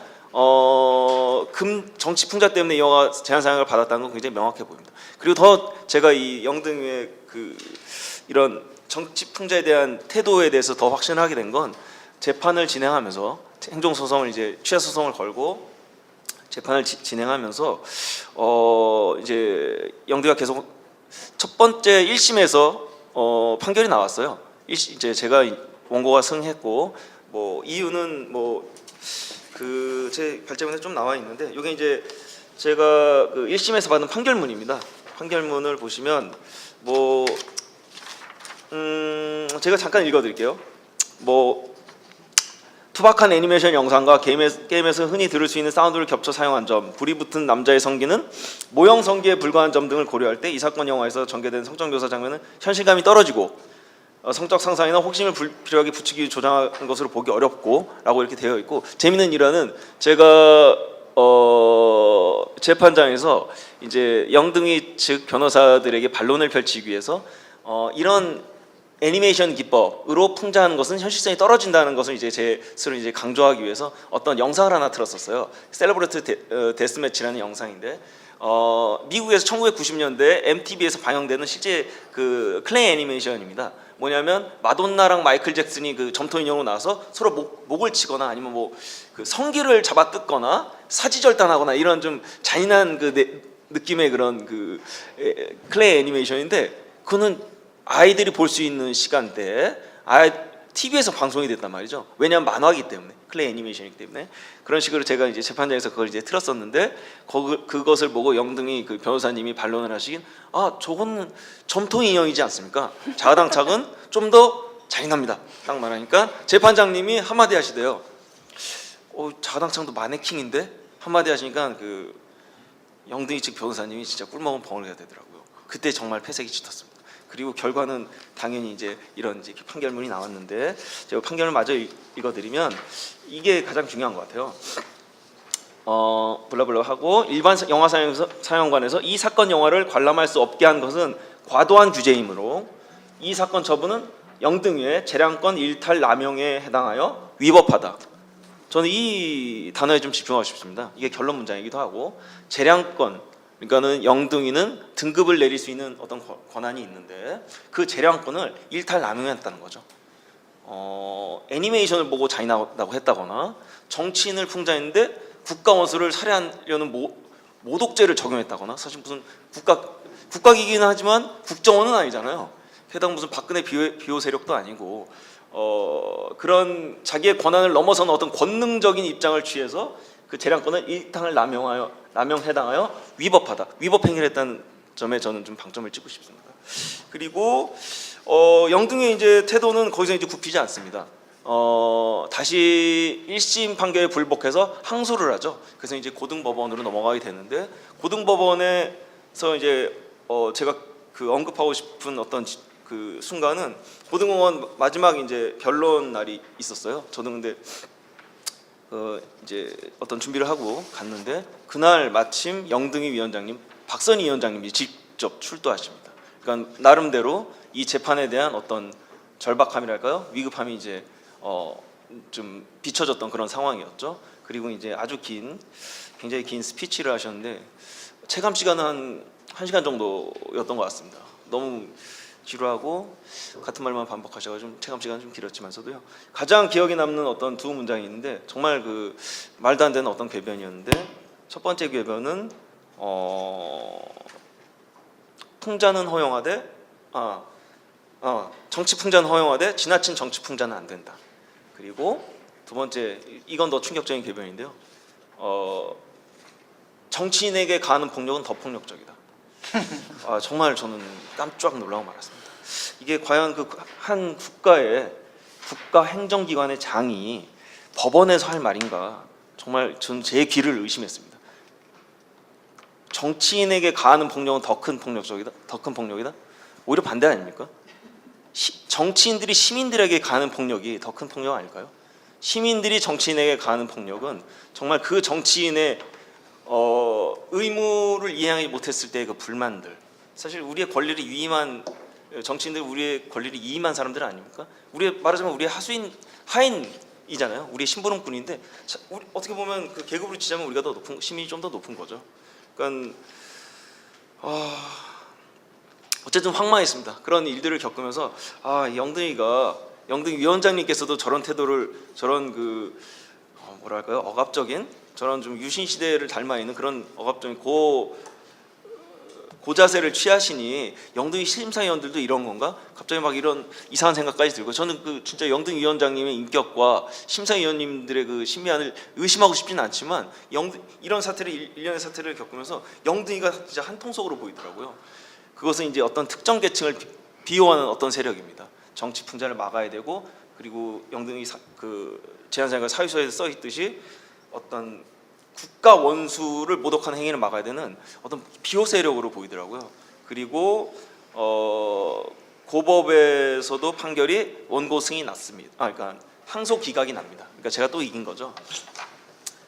정치 풍자 때문에 이 영화가 제한사항을 받았다는 건 굉장히 명확해 보입니다. 그리고 더 제가 이 영등의 이런 정치 풍자에 대한 태도에 대해서 더 확신을 하게 된 건, 재판을 진행하면서 행정소송을 이제 취하소송을 걸고 재판을 진행하면서 이제 영등가 계속 첫 번째 1심에서 판결이 나왔어요. 이제 제가 원고가 승했고, 뭐 이유는 제 발제문에 좀 나와 있는데, 이게 이제 제가 1심에서 받은 판결문입니다. 판결문을 보시면 제가 잠깐 읽어드릴게요. 투박한 애니메이션 영상과 게임에서 흔히 들을 수 있는 사운드를 겹쳐 사용한 점, 불이 붙은 남자의 성기는 모형 성기에 불과한 점 등을 고려할 때 이 사건 영화에서 전개된 성적 묘사 장면은 현실감이 떨어지고 성적 상상이나 혹심을 불필요하게 부추기 조장한 것으로 보기 어렵고라고 이렇게 되어 있고, 재미있는 일화는 제가 재판장에서 이제 영등이 측 변호사들에게 반론을 펼치기 위해서 이런 애니메이션 기법으로 풍자하는 것은 현실성이 떨어진다는 것을 이제 제 스스로 이제 강조하기 위해서 어떤 영상을 하나 틀었었어요. 셀러브레이트 데스매치라는 영상인데, 미국에서 1990년대 MTV에서 방영되는 실제 그 클레이 애니메이션입니다. 뭐냐면 마돈나랑 마이클 잭슨이 그 점토 인형으로 나와서 서로 목을 치거나 아니면 뭐 그 성기를 잡아 뜯거나 사지절단하거나 이런 좀 잔인한 그 느낌의 그런 그 클레이 애니메이션인데, 그거는 아이들이 볼 수 있는 시간대에 TV에서 방송이 됐단 말이죠. 왜냐하면 만화이기 때문에, 클레이 애니메이션이기 때문에. 그런 식으로 제가 이제 재판장에서 그걸 이제 틀었었는데, 그것을 보고 영등이 그 변호사님이 반론을 하시긴, 저거는 점토 인형이지 않습니까? 자아당착은 좀 더 잔인합니다, 딱 말하니까 재판장님이 한마디 하시대요. 자아당착도 마네킹인데? 한마디 하시니까 그 영등이 측 변호사님이 진짜 꿀먹은 벙어리가 되더라고요. 그때 정말 패색이 짙었습니다. 그리고 결과는 당연히 이제 이런 이제 판결문이 나왔는데, 제가 판결을 마저 읽어드리면 이게 가장 중요한 것 같아요. 블라블라 하고, 일반 영화 상영관에서 이 사건 영화를 관람할 수 없게 한 것은 과도한 규제이므로 이 사건 처분은 영등위의 재량권 일탈 남용에 해당하여 위법하다. 저는 이 단어에 좀 집중하고 싶습니다. 이게 결론 문장이기도 하고, 재량권, 그러니까는 영등위는 등급을 내릴 수 있는 어떤 권한이 있는데 그 재량권을 일탈 남용했다는 거죠. 애니메이션을 보고 잔인하다고 했다거나, 정치인을 풍자했는데 국가 원수를 살해하려는 모독죄를 적용했다거나, 사실 무슨 국가기기는 하지만 국정원은 아니잖아요. 게다가 무슨 박근혜 비호 세력도 아니고, 그런 자기의 권한을 넘어서는 어떤 권능적인 입장을 취해서 그 재량권을 일탈 남용해당하여 위법하다, 위법행위를 했다는 점에 저는 좀 방점을 찍고 싶습니다. 그리고 영등의 이제 태도는 거기서 이제 굽히지 않습니다. 다시 1심 판결에 불복해서 항소를 하죠. 그래서 이제 고등법원으로 넘어가게 되는데, 고등법원에서 이제 제가 그 언급하고 싶은 어떤 그 순간은 고등법원 마지막 이제 변론 날이 있었어요. 저는 근데 이제 어떤 준비를 하고 갔는데, 그날 마침 영등위 위원장님, 박선희 위원장님이 직접 출두하십니다. 그러니까 나름대로 이 재판에 대한 어떤 절박함이랄까요, 위급함이 이제 좀 비춰졌던 그런 상황이었죠. 그리고 이제 아주 굉장히 긴 스피치를 하셨는데, 체감 시간은 한 1시간 정도였던 것 같습니다. 너무 지루하고 같은 말만 반복하셔가지고 체감 시간은 좀 길었지만서도요, 가장 기억에 남는 어떤 두 문장이 있는데, 정말 그 말도 안 되는 어떤 궤변이었는데, 첫 번째 궤변은 풍자는 허용하되 정치 풍자는 허용하되 지나친 정치 풍자는 안 된다. 그리고 두 번째, 이건 더 충격적인 궤변인데요, 정치인에게 가하는 폭력은 더 폭력적이다. 정말 저는 깜짝 놀라고 말았습니다. 이게 과연 그 한 국가 행정기관의 장이 법원에서 할 말인가, 정말 전 제 귀를 의심했습니다. 정치인에게 가하는 폭력은 더 큰 폭력이다. 오히려 반대 아닙니까? 정치인들이 시민들에게 가하는 폭력이 더 큰 폭력 아닐까요? 시민들이 정치인에게 가하는 폭력은 정말 그 정치인의 의무를 이행하지 못했을 때의 그 불만들, 사실 우리의 권리를 위임한 정치인들, 우리의 권리를 위임한 사람들 아닙니까? 말하자면 우리의 하인이잖아요. 우리의 심부름꾼인데, 우리 어떻게 보면 그 계급으로 치자면 우리가 더 높은, 시민이 좀 더 높은 거죠. 그러니까 어쨌든 황망했습니다. 그런 일들을 겪으면서 영등이 위원장님께서도 저런 태도를, 저런 그 뭐랄까요, 억압적인, 저런 좀 유신 시대를 닮아 있는 그런 억압적인 고자세를 취하시니 영등이 심사위원들도 이런 건가? 갑자기 막 이런 이상한 생각까지 들고, 저는 그 진짜 영등 위원장님의 인격과 심사위원님들의 그 심의안을 의심하고 싶지는 않지만, 이런 일련의 사태를 겪으면서 영등이가 진짜 한 통속으로 보이더라고요. 그것은 이제 어떤 특정 계층을 비호하는 어떤 세력입니다. 정치 풍자를 막아야 되고, 그리고 영등이 그 제한사항과 사유서에 써 있듯이 어떤 국가 원수를 모독하는 행위를 막아야 되는 어떤 비호 세력으로 보이더라고요. 그리고 고법에서도 판결이 원고 승인이 났습니다. 그러니까 항소 기각이 납니다. 그러니까 제가 또 이긴 거죠.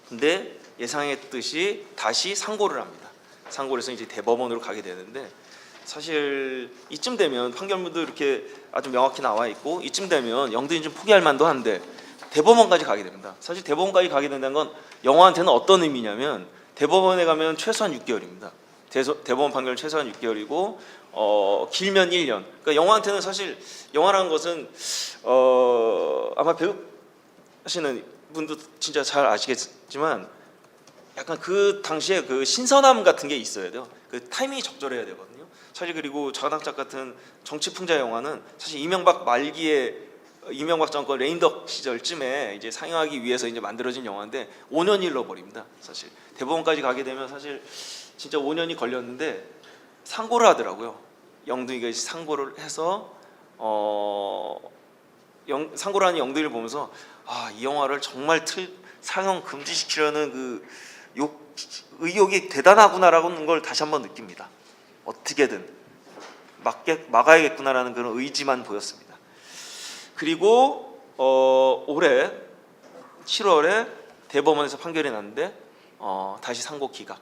근데 예상했듯이 다시 상고를 합니다. 상고를 해서 이제 대법원으로 가게 되는데, 사실 이쯤 되면 판결문도 이렇게 아주 명확히 나와 있고 이쯤 되면 영등이 좀 포기할 만도 한데 대법원까지 가게 됩니다. 사실 대법원까지 가게 된다는 건 영화한테는 어떤 의미냐면, 대법원에 가면 최소한 6개월입니다. 대법원 판결은 최소한 6개월이고 길면 1년. 그러니까 영화한테는 사실 영화라는 것은 아마 배우 하시는 분도 진짜 잘 아시겠지만 약간 그 당시에 그 신선함 같은 게 있어야 돼요. 그 타이밍이 적절해야 되거든요. 사실 그리고 자가당착 같은 정치 풍자 영화는 사실 이명박 말기에 이명박 정권 레임덕 시절쯤에 이제 상영하기 위해서 이제 만들어진 영화인데 5년이 흘러버립니다. 사실 대법원까지 가게 되면 사실 진짜 5년이 걸렸는데 상고를 하더라고요. 영등이가 상고를 해서 상고를 하는 영등이를 보면서 이 영화를 정말 상영 금지시키려는 그 의욕이 대단하구나라는 걸 다시 한번 느낍니다. 어떻게든 막아야겠구나라는 그런 의지만 보였습니다. 그리고 올해 7월에 대법원에서 판결이 났는데 다시 상고 기각.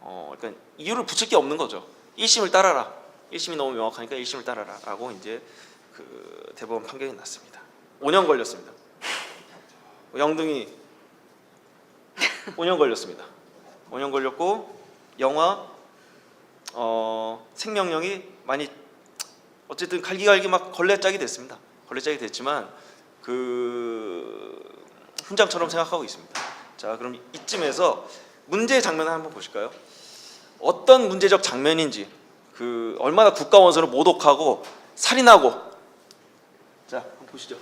그러니까 이유를 붙일 게 없는 거죠. 1심을 따라라. 1심이 너무 명확하니까 1심을 따라라라고 이제 그 대법원 판결이 났습니다. 5년 걸렸습니다. 영등이 5년 걸렸습니다. 5년 걸렸고 영화 생명력이 많이 어쨌든 갈기갈기 막 걸레짝이 됐습니다. 걸레짝이 됐지만 그 훈장처럼 생각하고 있습니다. 자, 그럼 이쯤에서 문제의 장면을 한번 보실까요? 어떤 문제적 장면인지, 그 얼마나 국가원수를 모독하고 살인하고, 자, 한번 보시죠.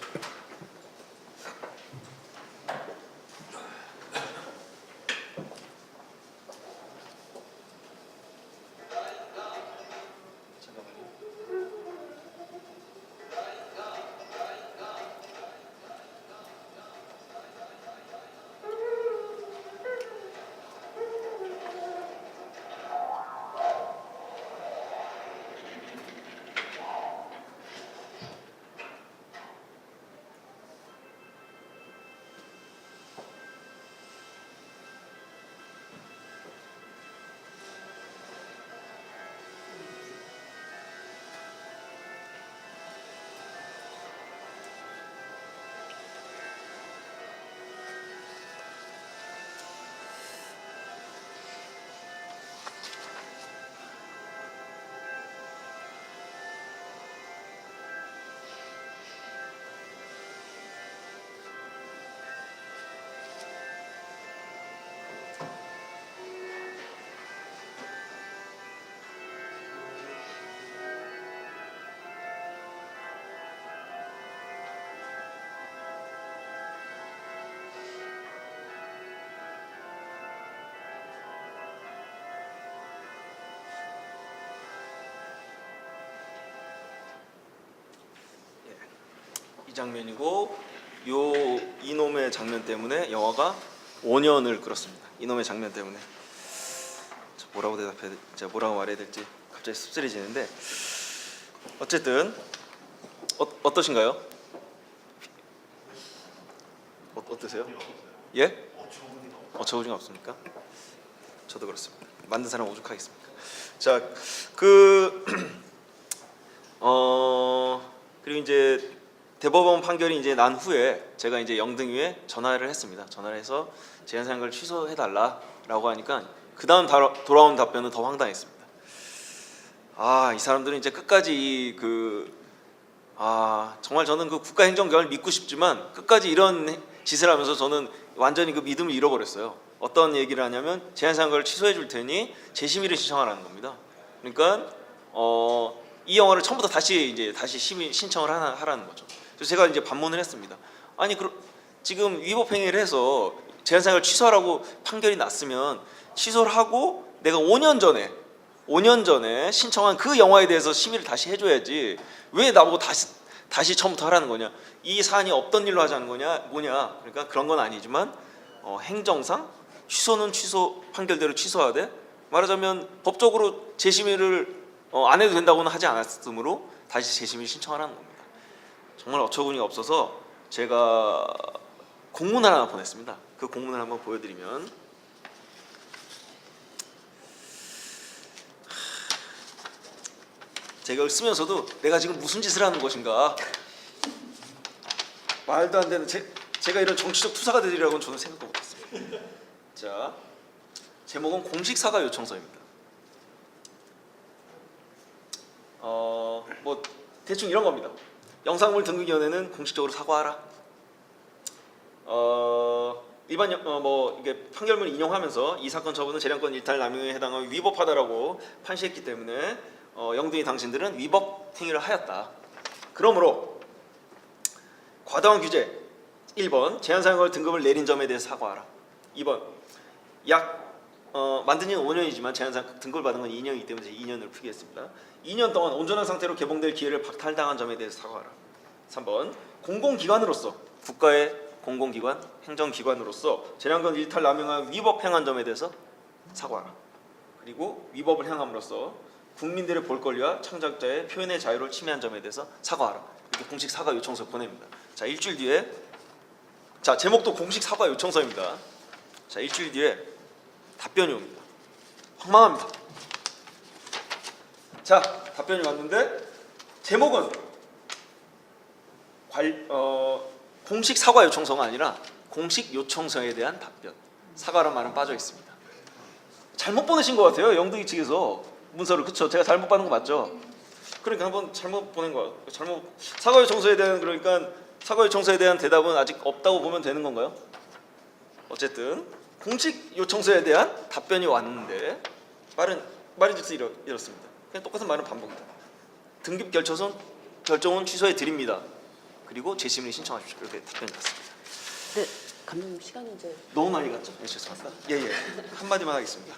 장면이고 이놈의 장면 때문에 영화가 5년을 끌었습니다. 이놈의 장면 때문에. 뭐라고 대답해야 될지, 제가 뭐라고 말해야 될지 갑자기 씁쓸해지는데, 어쨌든 어떠신가요? 어떠세요? 예? 어처구니가 없습니까? 저도 그렇습니다. 만든 사람 오죽하겠습니까? 자, 그리고 이제 대법원 판결이 이제 난 후에 제가 이제 영등위에 전화를 했습니다. 전화를 해서 제한상을 취소해달라라고 하니까 그 다음 돌아온 답변은 더 황당했습니다. 이 사람들은 이제 끝까지 정말 저는 그 국가행정경을 믿고 싶지만 끝까지 이런 짓을 하면서 저는 완전히 그 믿음을 잃어버렸어요. 어떤 얘기를 하냐면 제한상을 취소해 줄 테니 재심의를 신청하라는 겁니다. 그러니까 이 영화를 처음부터 다시 심의 신청을 하라는 거죠. 그래서 제가 이제 반문을 했습니다. 아니 지금 위법행위를 해서 제한상을 취소하라고 판결이 났으면 취소를 하고 내가 5년 전에 신청한 그 영화에 대해서 심의를 다시 해줘야지 왜 나보고 다시 처음부터 하라는 거냐. 이 사안이 없던 일로 하자는 거냐 뭐냐. 그러니까 그런 건 아니지만 행정상 취소는 취소 판결대로 취소하되 말하자면 법적으로 재심의를 안 해도 된다고는 하지 않았으므로 다시 재심의 신청하라는 겁니다. 정말 어처구니가 없어서 제가 공문을 하나 보냈습니다. 그 공문을 한번 보여드리면 제가 이걸 쓰면서도 내가 지금 무슨 짓을 하는 것인가, 말도 안 되는 제가 이런 정치적 투사가 되리라고는 저는 생각도 못했습니다. 자, 제목은 공식 사과 요청서입니다. 뭐 대충 이런 겁니다. 영상물 등급위원회는 공식적으로 사과하라. 일반 뭐 이게 판결문을 인용하면서 이 사건 처분은 재량권 일탈 남용에 해당하며 위법하다라고 판시했기 때문에 영등이 당신들은 위법 행위를 하였다. 그러므로 과다한 규제 1번 제한사용할 등급을 내린 점에 대해 사과하라. 2번 만든 지는 5년이지만 제한사용 등급을 받은 건 2년이기 때문에 2년을 풀겠습니다. 2년 동안 온전한 상태로 개봉될 기회를 박탈당한 점에 대해서 사과하라. 3번 공공기관으로서 국가의 공공기관, 행정기관으로서 재량권 일탈 남용한 위법 행한 점에 대해서 사과하라. 그리고 위법을 행함으로써 국민들의 볼권리와 창작자의 표현의 자유를 침해한 점에 대해서 사과하라. 이렇게 공식 사과 요청서 보냅니다. 자, 일주일 뒤에, 자, 제목도 공식 사과 요청서입니다. 자, 일주일 뒤에 답변이 옵니다. 황망합니다. 자, 답변이 왔는데 제목은 공식 사과 요청서가 아니라 공식 요청서에 대한 답변. 사과란 말은 빠져 있습니다. 잘못 보내신 것 같아요. 영등이 측에서 문서를. 그렇죠? 제가 잘못 받은 거 맞죠? 그러니까 한번 잘못 보낸 거. 사과 요청서에 대한, 그러니까 사과 요청서에 대한 대답은 아직 없다고 보면 되는 건가요? 어쨌든 공식 요청서에 대한 답변이 왔는데 말인 즉슨 이렇습니다. 그냥 똑같은 말은 반복입니다. 등급 결정은 취소해 드립니다. 그리고 재심을 신청하십시오. 이렇게 답변이 왔습니다.
네, 감독님 시간이 이제
너무 많이 갔죠? 네, 죄송합니다. 예. 한마디만 하겠습니다.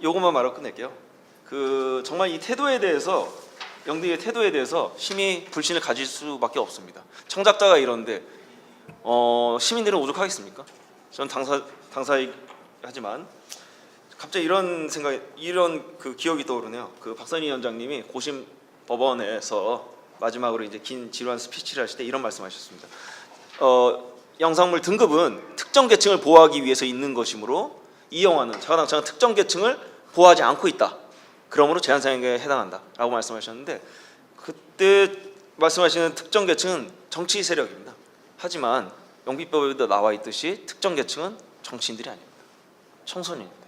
요것만 말하고 끝낼게요. 정말 이 태도에 대해서, 영등의 태도에 대해서 심히 불신을 가질 수밖에 없습니다. 창작자가 이런데 시민들은 오죽하겠습니까? 전 당사이지만 갑자기 이런 그 기억이 떠오르네요. 그 박선희 위원장님이 고심 법원에서 마지막으로 이제 긴 지루한 스피치를 하실 때 이런 말씀하셨습니다. 영상물 등급은 특정 계층을 보호하기 위해서 있는 것이므로 이 영화는 자가당착은 특정 계층을 보호하지 않고 있다. 그러므로 제한사용에 해당한다라고 말씀하셨는데, 그때 말씀하시는 특정 계층은 정치 세력입니다. 하지만 영비법에도 나와 있듯이 특정 계층은 정치인들이 아닙니다. 청소년입니다.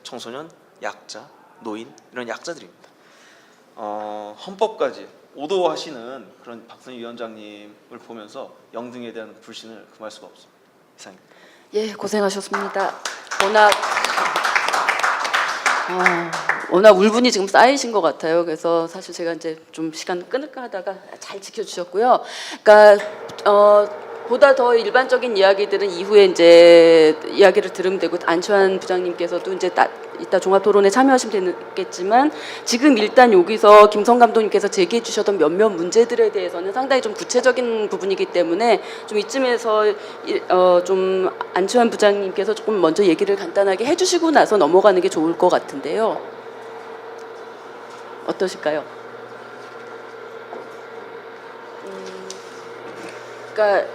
청소년, 약자, 노인, 이런 약자들입니다. 헌법까지 오도하시는 그런 박선희 위원장님을 보면서 영등에 대한 불신을 금할 수가 없습니다. 이상입니다.
예, 고생하셨습니다. 워낙 울분이 지금 쌓이신 것 같아요. 그래서 사실 제가 이제 좀 시간 끊을까 하다가 잘 지켜주셨고요. 그러니까 보다 더 일반적인 이야기들은 이후에 이제 이야기를 들으면 되고, 안치환 부장님께서도 이제 이따 종합토론에 참여하시면 되겠지만, 지금 일단 여기서 김성 감독님께서 제기해 주셨던 몇몇 문제들에 대해서는 상당히 좀 구체적인 부분이기 때문에 좀 이쯤에서 좀 안치환 부장님께서 조금 먼저 얘기를 간단하게 해주시고 나서 넘어가는 게 좋을 것 같은데요. 어떠실까요? 그러니까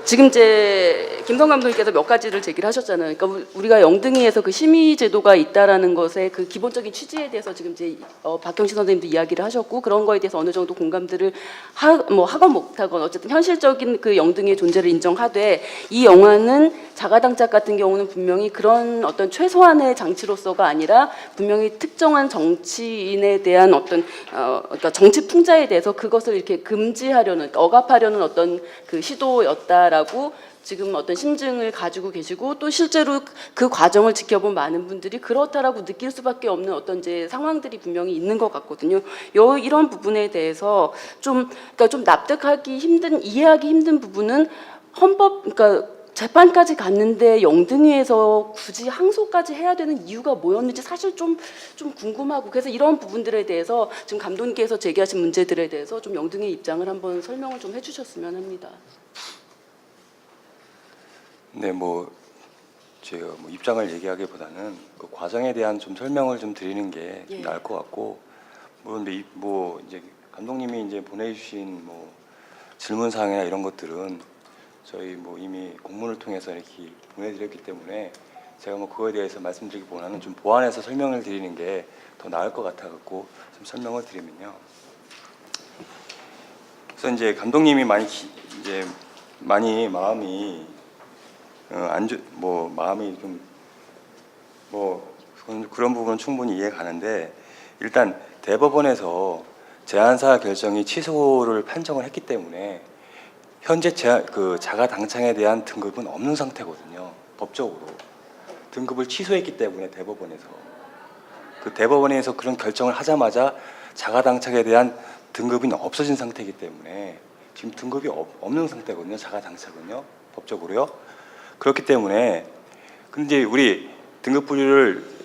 지금 이제 김성 감독님께서 몇 가지를 제기를 하셨잖아요. 그러니까 우리가 영등이에서 그 심의 제도가 있다라는 것의 그 기본적인 취지에 대해서 지금 이제 박경신 선생님도 이야기를 하셨고, 그런 거에 대해서 어느 정도 공감들을 하건 못하건 어쨌든 현실적인 그 영등이의 존재를 인정하되, 이 영화는 자가당착 같은 경우는 분명히 그런 어떤 최소한의 장치로서가 아니라 분명히 특정한 정치인에 대한 어떤 그러니까 정치 풍자에 대해서 그것을 이렇게 금지하려는, 그러니까 억압하려는 어떤 그 시도였다라고 지금 어떤 심증을 가지고 계시고, 또 실제로 그 과정을 지켜본 많은 분들이 그렇다라고 느낄 수밖에 없는 어떤 이제 상황들이 분명히 있는 것 같거든요. 이런 부분에 대해서 그러니까 좀 납득하기 힘든, 이해하기 힘든 부분은 그러니까 재판까지 갔는데 영등이에서 굳이 항소까지 해야 되는 이유가 뭐였는지 사실 좀 궁금하고, 그래서 이런 부분들에 대해서 지금 감독님께서 제기하신 문제들에 대해서 좀 영등이의 입장을 한번 설명을 좀 해주셨으면 합니다.
네, 제가 입장을 얘기하기보다는 그 과정에 대한 좀 설명을 좀 드리는 게
예.
나을 것 같고, 그런데 뭐 이제 감독님이 이제 보내주신 뭐 질문 사항이나 이런 것들은 저희 뭐 이미 공문을 통해서 이렇게 보내드렸기 때문에 제가 뭐 그거에 대해서 말씀드리기보다는 좀 보완해서 설명을 드리는 게 더 나을 것 같아 갖고 좀 설명을 드리면요. 그래서 이제 감독님이 이제 많이 마음이 마음이 좀 뭐 그런 부분은 충분히 이해 가는데, 일단 대법원에서 제한사 결정이 취소를 판정을 했기 때문에 현재 자가 당창에 대한 등급은 없는 상태거든요. 법적으로 등급을 취소했기 때문에 대법원에서 그런 결정을 하자마자 자가 당착에 대한 등급이 없어진 상태이기 때문에 지금 등급이 없는 상태거든요. 자가 당착은요, 법적으로요. 그렇기 때문에 근데 우리 등급 분류를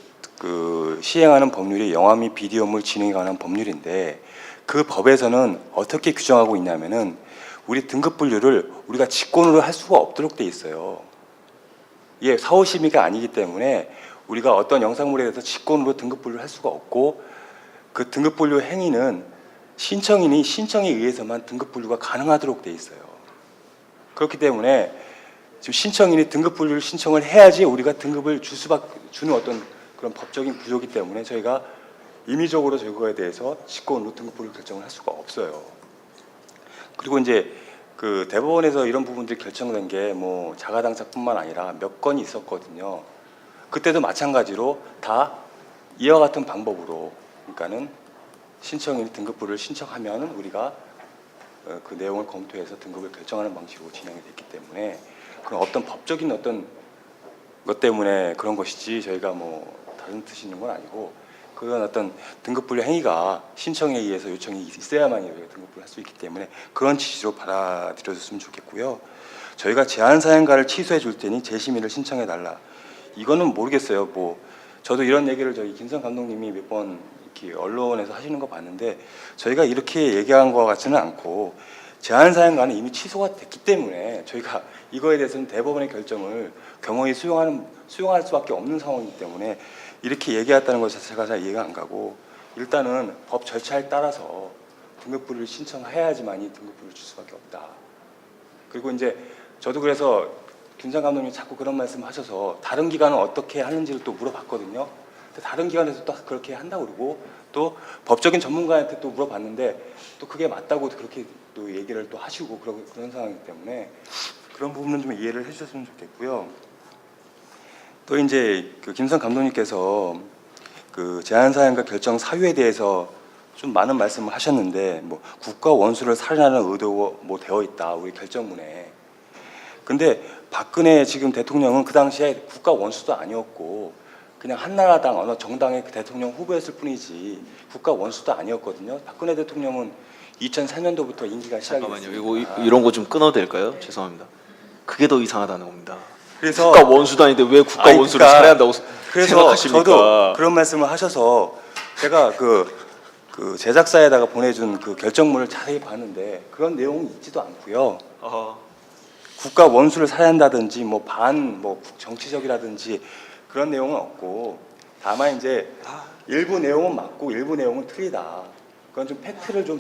시행하는 법률이 영화 및 비디오물 진흥에 관한 법률인데, 그 법에서는 어떻게 규정하고 있냐면은 우리 등급 분류를 우리가 직권으로 할 수가 없도록 돼 있어요. 이게 사후심의가 아니기 때문에 우리가 어떤 영상물에 대해서 직권으로 등급 분류를 할 수가 없고, 그 등급 분류 행위는 신청인이 신청에 의해서만 등급 분류가 가능하도록 돼 있어요. 그렇기 때문에 지금 신청인이 등급 분류를 신청을 해야지 우리가 등급을 주는 어떤 그런 법적인 구조이기 때문에 저희가 임의적으로 저거에 대해서 직권으로 등급 분류 결정을 할 수가 없어요. 그리고 이제 그 대법원에서 이런 부분들이 결정된 게 뭐 자가당착뿐만 아니라 몇 건이 있었거든요. 그때도 마찬가지로 다 이와 같은 방법으로, 그러니까는 신청인이 등급부를 신청하면 우리가 그 내용을 검토해서 등급을 결정하는 방식으로 진행이 됐기 때문에 그런 어떤 법적인 어떤 것 때문에 그런 것이지 저희가 뭐 다른 뜻이 있는 건 아니고, 그런 어떤 등급 분류 행위가 신청에 의해서 요청이 있어야만이 우리가 등급을 할 수 있기 때문에 그런 취지로 받아들여줬으면 좋겠고요. 저희가 제한 사연가를 취소해 줄 테니 재심의를 신청해 달라. 이거는 모르겠어요. 뭐 저도 이런 얘기를 저희 김성 감독님이 몇 번 이렇게 언론에서 하시는 거 봤는데, 저희가 이렇게 얘기한 것 같지는 않고 제한 사연가는 이미 취소가 됐기 때문에 저희가 이거에 대해서는 대법원의 결정을 경호히 수용할 수밖에 없는 상황이기 때문에 이렇게 얘기했다는 것 자체가 잘 이해가 안 가고, 일단은 법 절차에 따라서 등급부를 신청해야지만이 등급부를 줄 수밖에 없다. 그리고 이제 저도 그래서 김상 감독님이 자꾸 그런 말씀을 하셔서 다른 기관은 어떻게 하는지를 또 물어봤거든요. 근데 다른 기관에서 또 그렇게 한다고 그러고, 또 법적인 전문가한테 또 물어봤는데 또 그게 맞다고 그렇게 또 얘기를 또 하시고 그런 상황이기 때문에 그런 부분은 좀 이해를 해주셨으면 좋겠고요. 또 이제 그 김성 감독님께서 그 제한 사연과 결정 사유에 대해서 좀 많은 말씀을 하셨는데, 뭐 국가 원수를 살인하는 의도가 뭐 되어 있다 우리 결정문에. 근데 박근혜 지금 대통령은 그 당시에 국가 원수도 아니었고 그냥 한나라당 어느 정당의 그 대통령 후보였을 뿐이지 국가 원수도 아니었거든요. 박근혜 대통령은 2004년도부터 임기가 시작됐습니다.
잠깐만요. 이런 거 좀 끊어도 될까요? 죄송합니다. 그게 더 이상하다는 겁니다.
그래서
국가 원수도 아닌데 왜 국가
아니,
원수를
그러니까
살해한다고
그래서
생각하십니까?
저도 그런 말씀을 하셔서 제가 그 제작사에다가 보내준 그 결정문을 자세히 봤는데 그런 내용은 있지도 않고요. 국가 원수를 살해한다든지 뭐 정치적이라든지 그런 내용은 없고, 다만 이제 일부 내용은 맞고 일부 내용은 틀리다. 그건 좀 팩트를 좀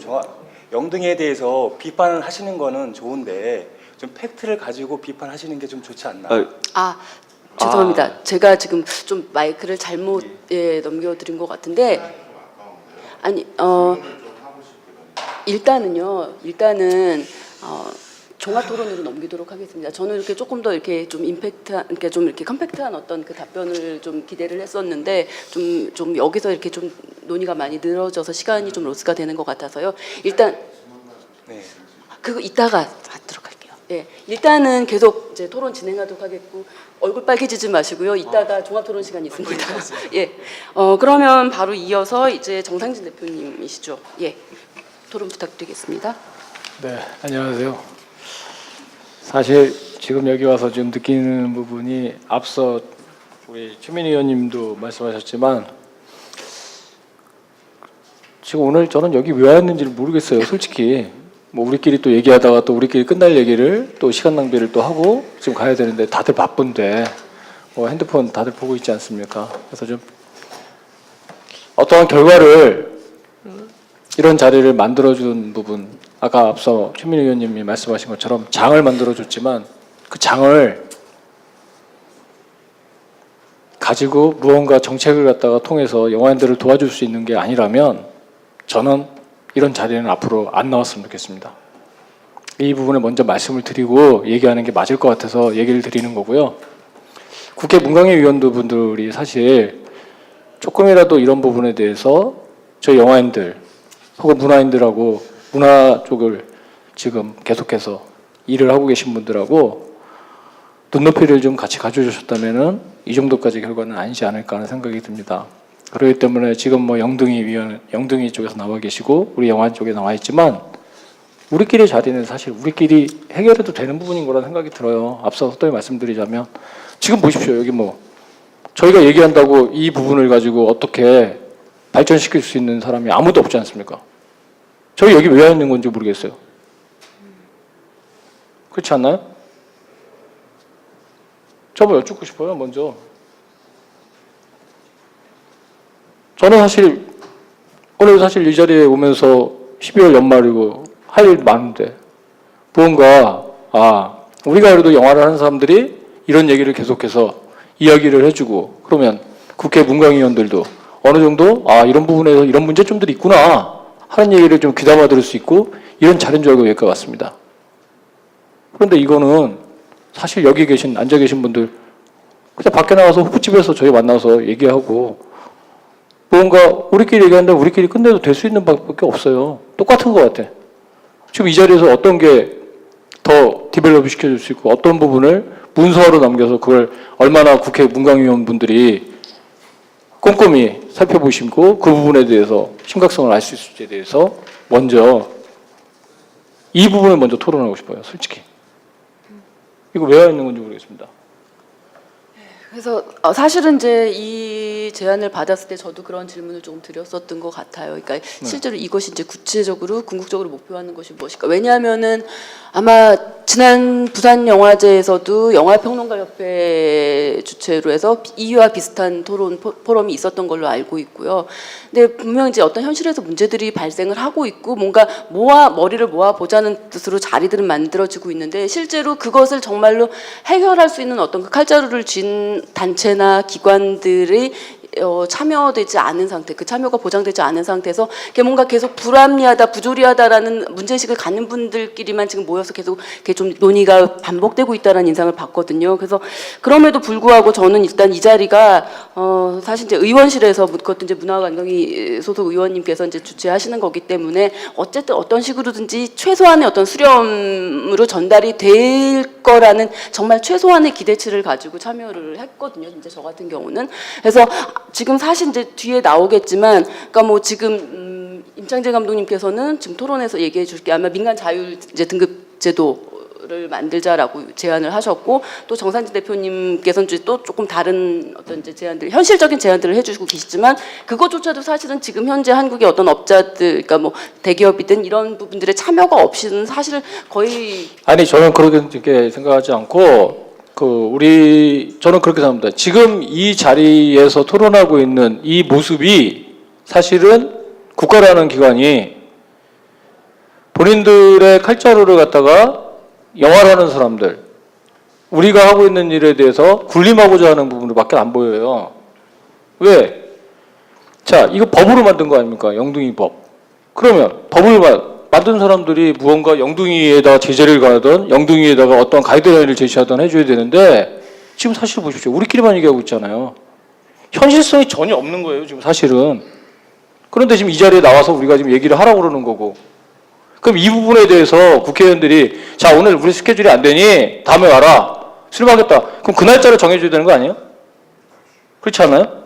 영등에 대해서 비판을 하시는 거는 좋은데 좀 팩트를 가지고 비판하시는 게 좀 좋지 않나.
죄송합니다. 제가 지금 좀 마이크를 잘못 넘겨드린 것 같은데, 아니 일단은 종합 토론으로 넘기도록 하겠습니다. 저는 이렇게 조금 더 이렇게 좀 임팩트한, 그러니까 좀 이렇게 컴팩트한 어떤 그 답변을 좀 기대를 했었는데 좀 여기서 이렇게 좀 논의가 많이 늘어져서 시간이 좀 로스가 되는 것 같아서요. 일단 그거 이따가 하도록 할게요. 예, 일단은 계속 이제 토론 진행하도록 하겠고, 얼굴 빨개지지 마시고요. 이따가 종합 토론 시간이 있습니다. 예, 그러면 바로 이어서 이제 정상진 대표님이시죠. 예, 토론 부탁드리겠습니다.
네, 안녕하세요. 사실 지금 여기 와서 좀 느끼는 부분이 앞서 우리 최민희 의원님도 말씀하셨지만 지금 오늘 저는 여기 왜 왔는지를 모르겠어요, 솔직히. 뭐 우리끼리 또 얘기하다가 또 우리끼리 끝날 얘기를 또 시간 낭비를 또 하고 지금 가야 되는데 다들 바쁜데 뭐 핸드폰 다들 보고 있지 않습니까? 그래서 좀 어떠한 결과를 이런 자리를 만들어준 부분, 아까 앞서 최민희 의원님이 말씀하신 것처럼 장을 만들어줬지만 그 장을 가지고 무언가 정책을 갖다가 통해서 영화인들을 도와줄 수 있는 게 아니라면 저는 이런 자리는 앞으로 안 나왔으면 좋겠습니다. 이 부분을 먼저 말씀을 드리고 얘기하는 게 맞을 것 같아서 얘기를 드리는 거고요. 국회 문광의 위원들이 사실 조금이라도 이런 부분에 대해서 저희 영화인들 혹은 문화인들하고 문화 쪽을 지금 계속해서 일을 하고 계신 분들하고 눈높이를 좀 같이 가져주셨다면은 이 정도까지 결과는 아니지 않을까 하는 생각이 듭니다. 그렇기 때문에 지금 뭐 영등이 쪽에서 나와 계시고 우리 영화 쪽에 나와 있지만 우리끼리 자리는 사실 우리끼리 해결해도 되는 부분인 거라는 생각이 들어요. 앞서 헛되이 말씀드리자면 지금 보십시오. 여기 뭐 저희가 얘기한다고 이 부분을 가지고 어떻게 발전시킬 수 있는 사람이 아무도 없지 않습니까? 저희 여기 왜 있는 건지 모르겠어요. 그렇지 않나요? 저뭐 여쭙고 싶어요. 먼저. 저는 사실 오늘 사실 이 자리에 오면서 12월 연말이고 할 일 많은데 무언가 우리가 그래도 영화를 하는 사람들이 이런 얘기를 계속해서 이야기를 해주고 그러면 국회 문광위원들도 어느 정도 이런 부분에서 이런 문제점들이 있구나 하는 얘기를 좀 귀담아 들을 수 있고 이런 자리인 줄 알고 여기까지 왔습니다. 그런데 이거는 사실 여기 앉아 계신 분들 그냥 밖에 나가서 호프집에서 저희 만나서 얘기하고 뭔가 우리끼리 얘기하는데 우리끼리 끝내도 될 수 있는 방법밖에 없어요. 똑같은 것 같아. 지금 이 자리에서 어떤 게 더 디벨롭 시켜줄 수 있고 어떤 부분을 문서화로 남겨서 그걸 얼마나 국회 문광위원분들이 꼼꼼히 살펴보시고 그 부분에 대해서 심각성을 알 수 있을지에 대해서 먼저 이 부분을 먼저 토론하고 싶어요. 솔직히. 이거 왜 와 있는 건지 모르겠습니다.
그래서 사실은 이제 이 제안을 받았을 때 저도 그런 질문을 좀 드렸었던 것 같아요. 그러니까 실제로 이것이 이제 구체적으로 궁극적으로 목표하는 것이 무엇일까? 왜냐하면은 아마 지난 부산 영화제에서도 영화평론가협회 주최로 해서 이와 비슷한 토론 포럼이 있었던 걸로 알고 있고요. 근데 분명 이제 어떤 현실에서 문제들이 발생을 하고 있고 뭔가 머리를 모아 보자는 뜻으로 자리들은 만들어지고 있는데 실제로 그것을 정말로 해결할 수 있는 어떤 그 칼자루를 쥔 단체나 기관들이 참여되지 않은 상태, 그 참여가 보장되지 않은 상태에서 뭔가 계속 불합리하다, 부조리하다라는 문제의식을 갖는 분들끼리만 지금 모여서 계속 좀 논의가 반복되고 있다는 인상을 받거든요. 그래서 그럼에도 불구하고 저는 일단 이 자리가 사실 이제 의원실에서 그것도 이제 문화관광위 소속 의원님께서 이제 주최하시는 거기 때문에 어쨌든 어떤 식으로든지 최소한의 어떤 수렴으로 전달이 될 거라는 정말 최소한의 기대치를 가지고 참여를 했거든요. 이제 저 같은 경우는. 그래서 지금 사실 이제 뒤에 나오겠지만, 그러니까 뭐 지금 임창재 감독님께서는 지금 토론에서 얘기해 줄 게 아마 민간 자율 이제 등급 제도를 만들자라고 제안을 하셨고, 또 정산진 대표님께서는 이제 또 조금 다른 어떤 이제 제안들, 현실적인 제안들을 해주시고 계시지만, 그것조차도 사실은 지금 현재 한국의 어떤 업자들, 그러니까 뭐 대기업이든 이런 부분들의 참여가 없이는 사실 거의
아니 저는 그렇게 생각하지 않고. 저는 그렇게 생각합니다. 지금 이 자리에서 토론하고 있는 이 모습이 사실은 국가라는 기관이 본인들의 칼자루를 갖다가 영화라는 사람들, 우리가 하고 있는 일에 대해서 군림하고자 하는 부분으로밖에 안 보여요. 왜? 자, 이거 법으로 만든 거 아닙니까? 영등이 법. 그러면 법을 만든 사람들이 무언가 영등이에다가 제재를 가하든 영등이에다가 어떤 가이드라인을 제시하든 해줘야 되는데 지금 사실 보십시오. 우리끼리만 얘기하고 있잖아요. 현실성이 전혀 없는 거예요. 지금 사실은. 그런데 지금 이 자리에 나와서 우리가 지금 얘기를 하라고 그러는 거고. 그럼 이 부분에 대해서 국회의원들이 자 오늘 우리 스케줄이 안 되니 다음에 와라. 수렴하겠다. 그럼 그 날짜를 정해줘야 되는 거 아니에요? 그렇지 않아요?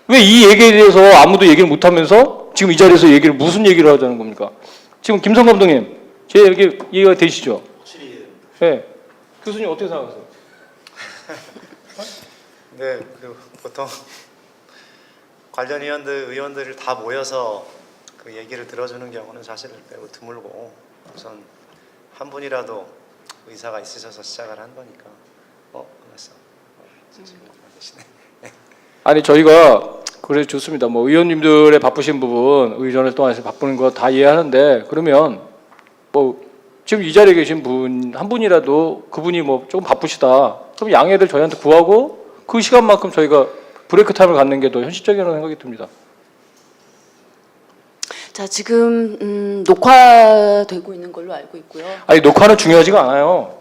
왜 이 얘기에 대해서 아무도 얘기를 못하면서 지금 이 자리에서 무슨 얘기를 하자는 겁니까? 지금 김성 감독님, 제 얘기 이해가 되시죠? 확실히. 네. 교수님 어떻게 생각하세요?
네, 보통 관련 의원들을 다 모여서 그 얘기를 들어주는 경우는 사실 매우 드물고 우선 한 분이라도 의사가 있으셔서 시작을 한 거니까. 알았어. 지금 계시네.
아니 저희가 그래 좋습니다. 뭐 의원님들의 바쁘신 부분, 의전을 통해서 바쁘는 거 다 이해하는데 그러면 뭐 지금 이 자리에 계신 분 한 분이라도 그분이 뭐 조금 바쁘시다. 그럼 양해를 저희한테 구하고 그 시간만큼 저희가 브레이크 타임을 갖는 게 더 현실적이라는 생각이 듭니다.
자, 지금 녹화되고 있는 걸로 알고 있고요.
아니 녹화는 중요하지가 않아요.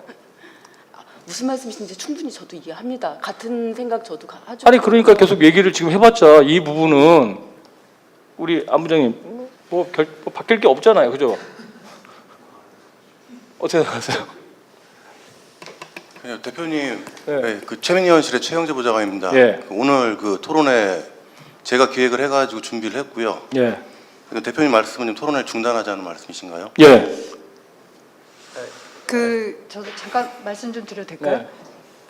무슨 말씀이신지 충분히 저도 이해합니다. 같은 생각 저도 하죠.
아니 그러니까 계속 얘기를 지금 해봤자 이 부분은 우리 안 부장님 뭐 바뀔 게 없잖아요, 그죠? 어떻게 생각하세요?
네, 대표님,
네.
네, 그 최민희원실의 최영재 보좌관입니다.
예.
오늘 그 토론회 제가 기획을 해가지고 준비를 했고요.
예,
그 대표님 말씀은 지금 토론회 중단하자는 말씀이신가요?
예,
저도 잠깐 말씀 좀 드려도 될까요?
네.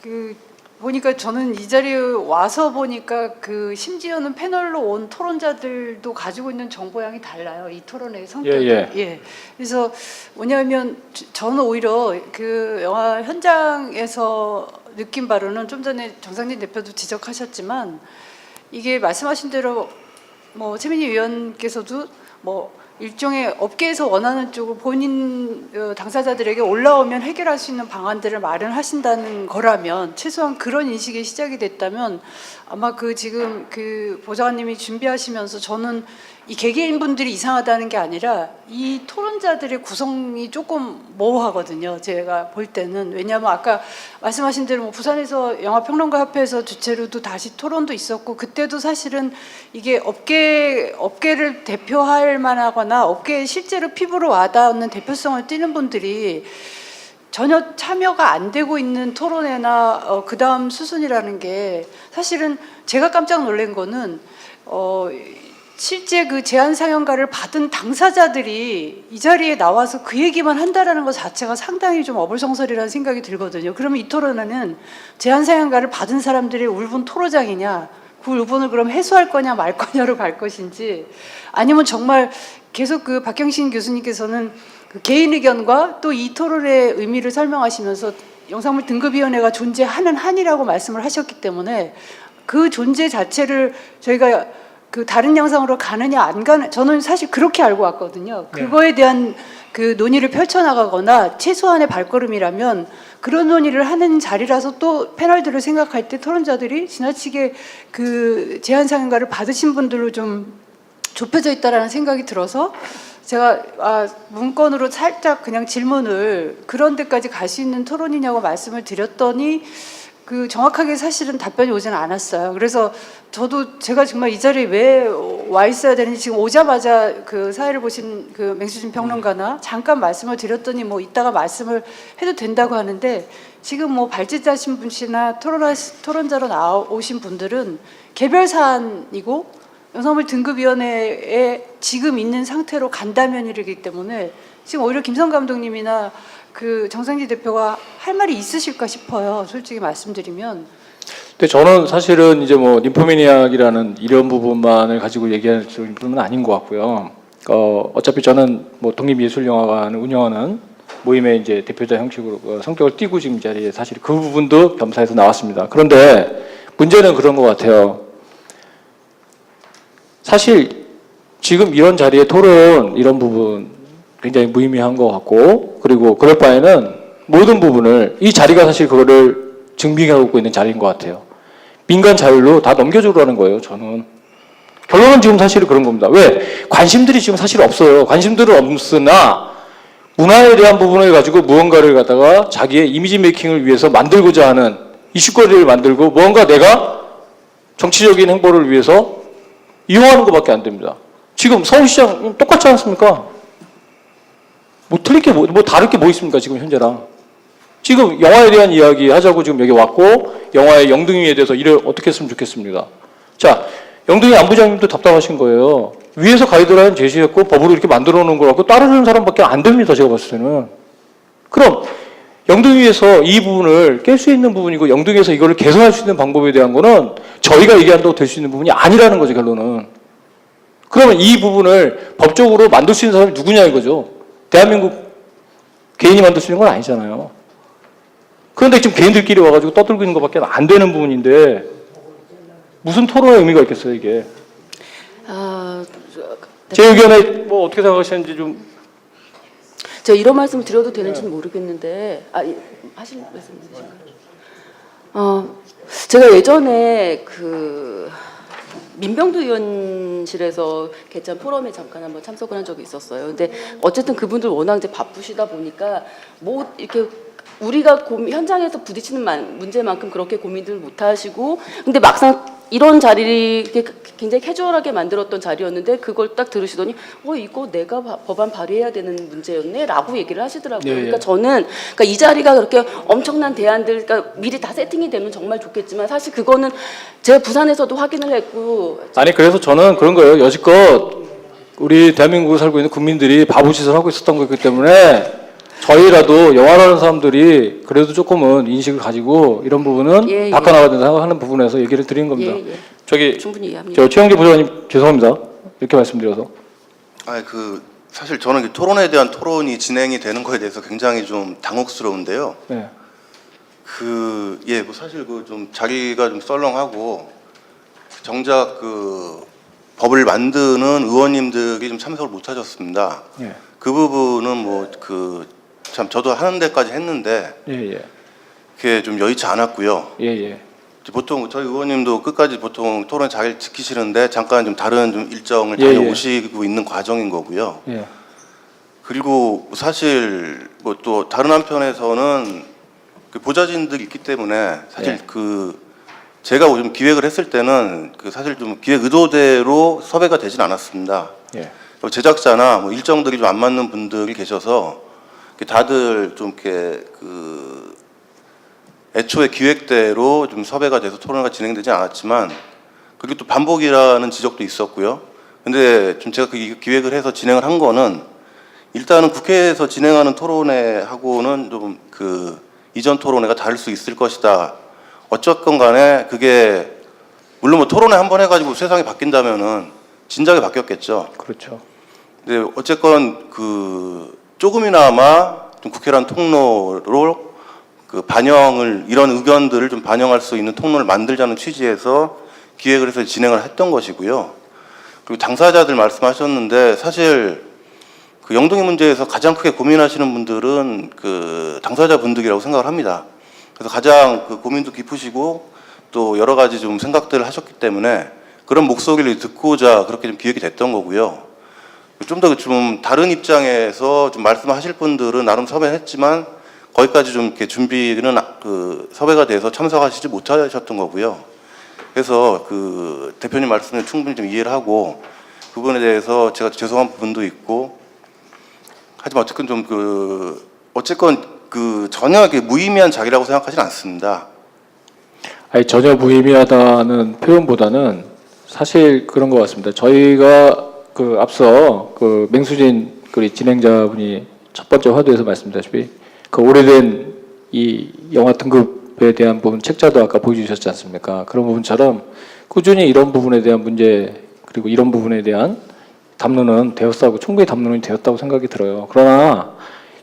그 보니까 저는 이 자리에 와서 보니까 그 심지어는 패널로 온 토론자들도 가지고 있는 정보량이 달라요. 이 토론의 성격이.
예.
그래서 뭐냐면 저는 오히려 그 영화 현장에서 느낀 바로는 좀 전에 정상진 대표도 지적하셨지만 이게 말씀하신 대로 뭐 최민희 위원께서도 뭐 일종의 업계에서 원하는 쪽을 본인 당사자들에게 올라오면 해결할 수 있는 방안들을 마련하신다는 거라면 최소한 그런 인식이 시작이 됐다면 아마 그 지금 그 보좌관님이 준비하시면서 저는 이 개개인분들이 이상하다는 게 아니라 이 토론자들의 구성이 조금 모호하거든요. 제가 볼 때는. 왜냐하면 아까 말씀하신 대로 뭐 부산에서 영화평론가협회에서 주최로도 다시 토론도 있었고 그때도 사실은 이게 업계를 대표할 만하거나 업계에 실제로 피부로 와닿는 대표성을 띠는 분들이 전혀 참여가 안 되고 있는 토론회나 그 다음 수순이라는 게 사실은 제가 깜짝 놀란 거는 실제 그 제안 상영가를 받은 당사자들이 이 자리에 나와서 그 얘기만 한다라는 것 자체가 상당히 좀 어불성설이라는 생각이 들거든요. 그러면 이 토론회는 제안 상영가를 받은 사람들의 울분 토로장이냐, 그 울분을 그럼 해소할 거냐 말 거냐로 갈 것인지, 아니면 정말 계속 그 박경신 교수님께서는 그 개인 의견과 또 이 토론의 의미를 설명하시면서 영상물 등급위원회가 존재하는 한이라고 말씀을 하셨기 때문에 그 존재 자체를 저희가 그 다른 영상으로 가느냐 안 가는, 저는 사실 그렇게 알고 왔거든요. 그거에 대한 그 논의를 펼쳐나가거나 최소한의 발걸음이라면 그런 논의를 하는 자리라서 또 패널들을 생각할 때 토론자들이 지나치게 그 제안 상영가를 받으신 분들로 좀 좁혀져 있다라는 생각이 들어서 제가 문건으로 살짝 그냥 질문을 그런 데까지 갈 수 있는 토론이냐고 말씀을 드렸더니 그 정확하게 사실은 답변이 오지는 않았어요. 그래서 저도 제가 정말 이 자리에 왜 와 있어야 되는지 지금 오자마자 그 사회를 보신 그 맹수진 평론가나 잠깐 말씀을 드렸더니 뭐 이따가 말씀을 해도 된다고 하는데 지금 뭐 발제자신 분이나 토론자로 나오신 분들은 개별 사안이고 영상물 등급위원회에 지금 있는 상태로 간다면이기 때문에 지금 오히려 김성 감독님이나 그 정상진 대표가 할 말이 있으실까 싶어요. 솔직히 말씀드리면.
근데 저는 사실은 이제 뭐 ним포매니악이라는 이런 부분만을 가지고 얘기할 수 있는 부분은 아닌 것 같고요. 어차피 저는 뭐 독립예술영화관을 운영하는 모임의 이제 대표자 형식으로 성격을 띠고 지금 이 자리에 사실 그 부분도 겸사해서 나왔습니다. 그런데 문제는 그런 것 같아요. 사실 지금 이런 자리에 토론 이런 부분 굉장히 무의미한 것 같고, 그리고 그럴 바에는 모든 부분을 이 자리가 사실 그거를 증빙하고 있는 자리인 것 같아요. 민간 자율로 다 넘겨주라는 거예요. 저는 결론은 지금 사실은 그런 겁니다. 왜? 관심들이 지금 사실 없어요. 관심들은 없으나 문화에 대한 부분을 가지고 무언가를 갖다가 자기의 이미지 메이킹을 위해서 만들고자 하는 이슈거리를 만들고 무언가 내가 정치적인 행보를 위해서 이용하는 것밖에 안 됩니다. 지금 서울시장 똑같지 않습니까? 뭐 틀릴 게 뭐 다를 게 뭐 있습니까? 지금 현재랑. 지금 영화에 대한 이야기 하자고 지금 여기 왔고, 영화의 영등이에 대해서 일을 어떻게 했으면 좋겠습니다. 자, 영등이 안부장님도 답답하신 거예요. 위에서 가이드라인 제시했고 법으로 이렇게 만들어 놓은 걸 갖고 따르는 사람밖에 안 됩니다. 제가 봤을 때는. 그럼 영등위에서 이 부분을 깰 수 있는 부분이고 영등위에서 이거를 개선할 수 있는 방법에 대한 거는 저희가 얘기한다고 될 수 있는 부분이 아니라는 거죠. 결론은. 그러면 이 부분을 법적으로 만들 수 있는 사람이 누구냐 이거죠. 대한민국 개인이 만들 수 있는 건 아니잖아요. 그런데 지금 개인들끼리 와가지고 떠들고 있는 것밖에 안 되는 부분인데 무슨 토론의 의미가 있겠어요, 이게. 제 의견에 뭐 어떻게 생각하시는지 좀.
제가 이런 말씀을 드려도 되는지는 모르겠는데, 하실 말씀 있으신가요? 제가 예전에 그 민병두 의원실에서 개최한 포럼에 잠깐 한번 참석을 한 적이 있었어요. 근데 어쨌든 그분들 워낙 이제 바쁘시다 보니까 뭐 이렇게 우리가 현장에서 부딪히는 문제만큼 그렇게 고민들 못 하시고, 근데 막상 이런 자리를 굉장히 캐주얼하게 만들었던 자리였는데 그걸 딱 들으시더니 이거 내가 법안 발의해야 되는 문제였네라고 얘기를 하시더라고요.
예, 예.
그러니까 저는 이 자리가 그렇게 엄청난 대안들, 그러니까 미리 다 세팅이 되면 정말 좋겠지만 사실 그거는 제가 부산에서도 확인을 했고.
아니 그래서 저는 그런 거예요. 여지껏 우리 대한민국에 살고 있는 국민들이 바보짓을 하고 있었던 거기 때문에 저희라도 영화라는 사람들이 그래도 조금은 인식을 가지고 이런 부분은
예, 예.
바꿔나가야 된다 하는 부분에서 얘기를 드리는 겁니다.
예, 예.
저기
충분히 이해합니다.
저 최영재 부장님 죄송합니다. 이렇게 말씀드려서.
사실 저는 그 토론에 대한 토론이 진행이 되는 거에 대해서 굉장히 좀 당혹스러운데요.
네.
뭐 사실 그 좀 자기가 좀 썰렁하고 정작 그 법을 만드는 의원님들이 좀 참석을 못 하셨습니다.
예.
그 부분은 뭐 참 저도 하는 데까지 했는데
예.
그게 좀 여의치 않았고요.
예.
보통 저희 의원님도 끝까지 보통 토론 잘 지키시는데 잠깐 좀 다른 좀 일정을
예,
다녀오시고 있는 과정인 거고요.
예.
그리고 사실 뭐 또 다른 한편에서는 그 보좌진들이 있기 때문에 사실
예.
제가 좀 기획을 했을 때는 사실 좀 기획 의도대로 섭외가 되진 않았습니다.
예.
제작자나 뭐 일정들이 좀 안 맞는 분들이 계셔서 다들 좀 이렇게 애초에 기획대로 좀 섭외가 돼서 토론회가 진행되지 않았지만 그게 또 반복이라는 지적도 있었고요. 근데 좀 제가 그 기획을 해서 진행을 한 거는 일단은 국회에서 진행하는 토론회하고는 좀 이전 토론회가 다를 수 있을 것이다. 어쨌건 간에 그게 물론 뭐 토론회 한 번 해가지고 세상이 바뀐다면은 진작에 바뀌었겠죠.
그렇죠.
근데 어쨌건 조금이나마 좀 국회라는 통로로 반영을 이런 의견들을 좀 반영할 수 있는 통로를 만들자는 취지에서 기획을 해서 진행을 했던 것이고요. 그리고 당사자들 말씀하셨는데 사실 영동의 문제에서 가장 크게 고민하시는 분들은 당사자 분들이라고 생각을 합니다. 그래서 가장 고민도 깊으시고 또 여러 가지 좀 생각들을 하셨기 때문에 그런 목소리를 듣고자 그렇게 좀 기획이 됐던 거고요. 좀 더 좀 다른 입장에서 좀 말씀하실 분들은 나름 섭외했지만 거기까지 좀 이렇게 준비는 섭외가 돼서 참석하시지 못하셨던 거고요. 그래서 대표님 말씀을 충분히 좀 이해를 하고 그 부분에 대해서 제가 죄송한 부분도 있고 하지만 어쨌건 어쨌건 전혀 무의미한 자리라고 생각하지는 않습니다.
아니 전혀 무의미하다는 표현보다는 사실 그런 것 같습니다. 저희가 앞서 맹수진 진행자분이 첫 번째 화두에서 말씀드렸다시피 오래된 이 영화 등급에 대한 부분 책자도 아까 보여주셨지 않습니까? 그런 부분처럼 꾸준히 이런 부분에 대한 문제 그리고 이런 부분에 대한 담론은 되었다고 충분히 담론이 되었다고 생각이 들어요. 그러나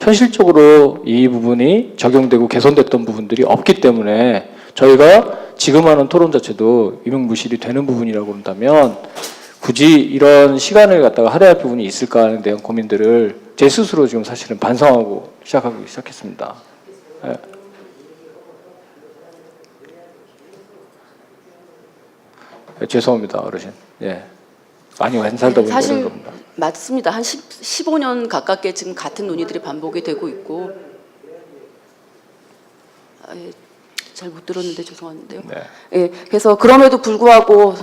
현실적으로 이 부분이 적용되고 개선됐던 부분들이 없기 때문에 저희가 지금 하는 토론 자체도 유명무실이 되는 부분이라고 한다면 굳이 이런 시간을 갖다가 할애할 부분이 있을까 하는 대한 고민들을 제 스스로 지금 사실은 반성하고 시작했습니다. 예. 죄송합니다, 어르신. 예. 많이 살다 보니까
사실
그런 겁니다.
맞습니다. 한 15년 가깝게 지금 같은 논의들이 반복이 되고 있고 잘 못 들었는데 죄송한데요.
네.
예, 그래서 그럼에도 불구하고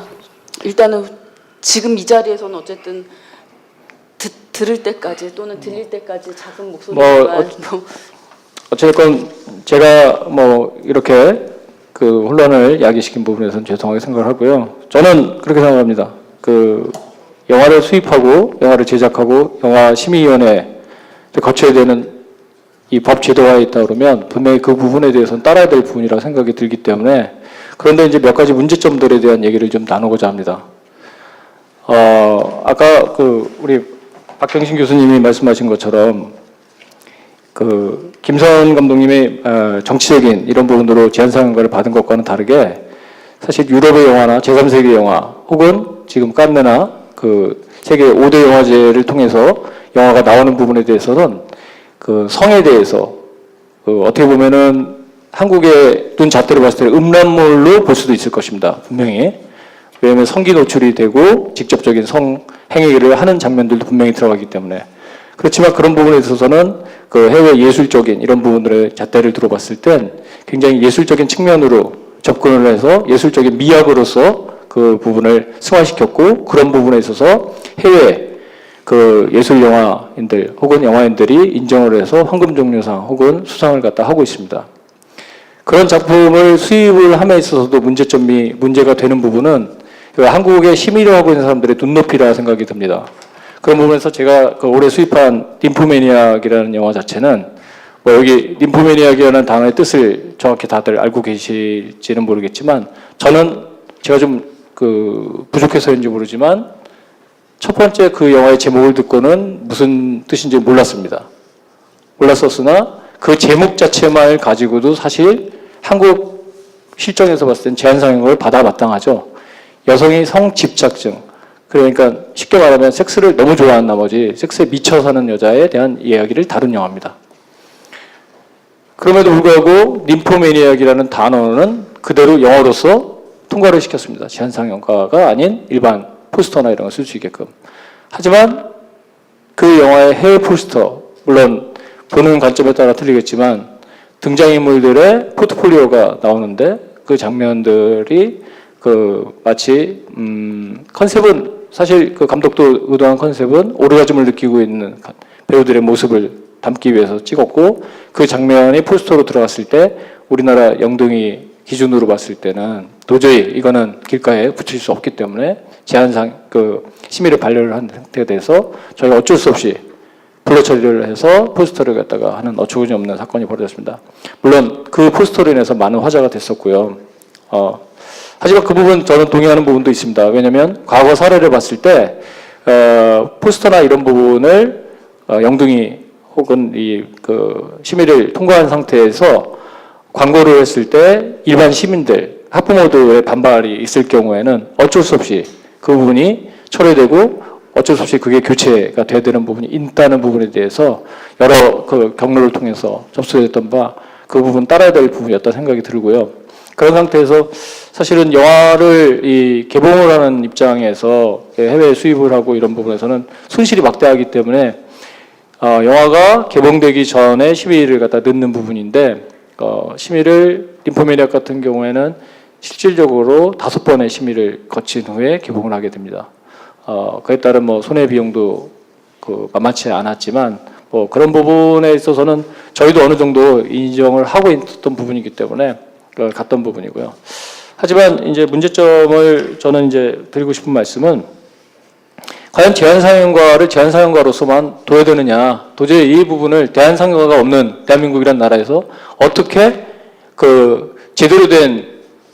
일단은 지금 이 자리에서는 어쨌든 들을 때까지 또는 들릴 때까지 작은 목소리지만
어쨌건 제가 이렇게 혼란을 야기시킨 부분에서는 죄송하게 생각을 하고요. 저는 그렇게 생각합니다. 영화를 수입하고 영화를 제작하고 영화 심의위원회 거쳐야 되는 이 법 제도화에 있다 그러면 분명히 그 부분에 대해서는 따라야 될 부분이라고 생각이 들기 때문에 그런데 이제 몇 가지 문제점들에 대한 얘기를 좀 나누고자 합니다. 아까 우리 박경신 교수님이 말씀하신 것처럼 김선 감독님이 정치적인 이런 부분으로 제한상영가를 받은 것과는 다르게 사실 유럽의 영화나 제3세계 영화 혹은 지금 깐느나 그 세계 5대 영화제를 통해서 영화가 나오는 부분에 대해서는 그 성에 대해서 어떻게 보면은 한국의 눈 잣대로 봤을 때 음란물로 볼 수도 있을 것입니다. 분명히. 왜냐하면 성기 노출이 되고 직접적인 성 행위를 하는 장면들도 분명히 들어가기 때문에. 그렇지만 그런 부분에 있어서는 그 해외 예술적인 이런 부분들의 잣대를 들어봤을 땐 굉장히 예술적인 측면으로 접근을 해서 예술적인 미학으로서 그 부분을 승화시켰고, 그런 부분에 있어서 해외 그 예술 영화인들 혹은 영화인들이 인정을 해서 황금종려상 혹은 수상을 갖다 하고 있습니다. 그런 작품을 수입을 함에 있어서도 문제가 되는 부분은 한국의 심의를 하고 있는 사람들의 눈높이라 생각이 듭니다. 그런 부분에서 제가 그 올해 수입한 ним프매니악이라는 영화 자체는 뭐 여기 ним프매니악이라는 단어의 뜻을 정확히 다들 알고 계실지는 모르겠지만, 저는 제가 좀 그 부족해서인지 모르지만 첫 번째 그 영화의 제목을 듣고는 무슨 뜻인지 몰랐었으나 그 제목 자체만을 가지고도 사실 한국 실정에서 봤을 땐 제한상용을 받아 마땅하죠. 여성이 성집착증, 그러니까 쉽게 말하면 섹스를 너무 좋아하는 나머지 섹스에 미쳐 사는 여자에 대한 이야기를 다룬 영화입니다. 그럼에도 불구하고 ним포매니악이라는 단어는 그대로 영어로서 통과를 시켰습니다. 제한상용가가 아닌 일반 포스터나 이런 걸 쓸 수 있게끔. 하지만 그 영화의 해외 포스터, 물론 보는 관점에 따라 틀리겠지만 등장인물들의 포트폴리오가 나오는데 그 장면들이 그 마치 컨셉은 사실 그 감독도 의도한 컨셉은 오르가즘을 느끼고 있는 배우들의 모습을 담기 위해서 찍었고, 그 장면이 포스터로 들어갔을 때 우리나라 영등이 기준으로 봤을 때는 도저히 이거는 길가에 붙일 수 없기 때문에 제한상 그 심의를 반려를 한 상태가 돼서 저희가 어쩔 수 없이 불러 처리를 해서 포스터를 갖다가 하는 어처구니 없는 사건이 벌어졌습니다. 물론 그 포스터로 인해서 많은 화제가 됐었고요. 하지만 그 부분 저는 동의하는 부분도 있습니다. 왜냐하면 과거 사례를 봤을 때 포스터나 이런 부분을 영등이 혹은 이 그 심의를 통과한 상태에서 광고를 했을 때 일반 시민들, 학부모들의 반발이 있을 경우에는 어쩔 수 없이 그 부분이 철회되고 어쩔 수 없이 그게 교체가 돼야 되는 부분이 있다는 부분에 대해서 여러 그 경로를 통해서 접수됐던 바 그 부분 따라야 될 부분이었다 생각이 들고요. 그런 상태에서 사실은 영화를 이 개봉을 하는 입장에서 해외 수입을 하고 이런 부분에서는 손실이 막대하기 때문에 영화가 개봉되기 전에 심의를 갖다 넣는 부분인데, 심의를 ним포매니악 같은 경우에는 실질적으로 5번의 심의를 거친 후에 개봉을 하게 됩니다. 그에 따른 뭐 손해 비용도 그 만만치 않았지만 뭐 그런 부분에 있어서는 저희도 어느 정도 인정을 하고 있었던 부분이기 때문에 갔던 부분이고요. 하지만 이제 문제점을 저는 이제 드리고 싶은 말씀은, 과연 제한상용가를 제한상용가로서만 둬야 되느냐, 도저히 이 부분을 제한상용가가 없는 대한민국이라는 나라에서 어떻게 그 제대로 된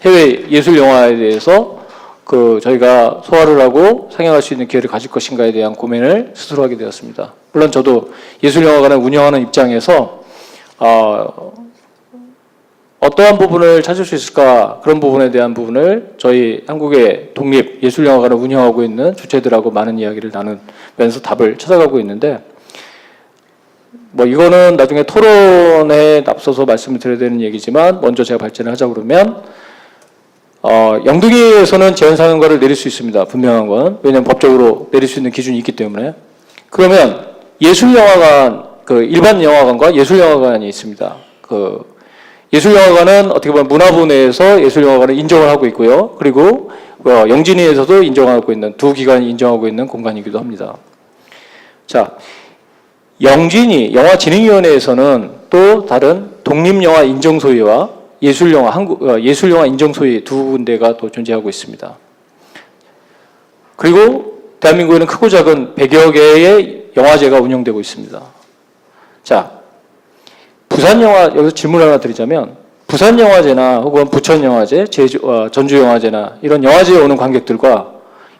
해외 예술 영화에 대해서 그 저희가 소화를 하고 상영할 수 있는 기회를 가질 것인가에 대한 고민을 스스로 하게 되었습니다. 물론 저도 예술영화관을 운영하는 입장에서 어떠한 부분을 찾을 수 있을까, 그런 부분에 대한 부분을 저희 한국의 독립 예술영화관을 운영하고 있는 주체들하고 많은 이야기를 나누면서 답을 찾아가고 있는데, 뭐 이거는 나중에 토론에 앞서서 말씀을 드려야 되는 얘기지만 먼저 제가 발전을 하자 그러면, 영등이에서는 제한상용가를 내릴 수 있습니다. 분명한 건. 왜냐하면 법적으로 내릴 수 있는 기준이 있기 때문에. 그러면 예술영화관, 그 일반 영화관과 예술영화관이 있습니다. 그 예술영화관은 어떻게 보면 문화부 내에서 예술영화관을 인정을 하고 있고요. 그리고 영진이에서도 인정하고 있는, 두 기관이 인정하고 있는 공간이기도 합니다. 자, 영진이 영화진흥위원회에서는 또 다른 독립영화 인정소위와 예술영화 인정소위 두 군데가 또 존재하고 있습니다. 그리고 대한민국에는 크고 작은 100여 개의 영화제가 운영되고 있습니다. 자, 부산영화, 여기서 질문 하나 드리자면, 부산영화제나 혹은 부천영화제, 전주영화제나 이런 영화제에 오는 관객들과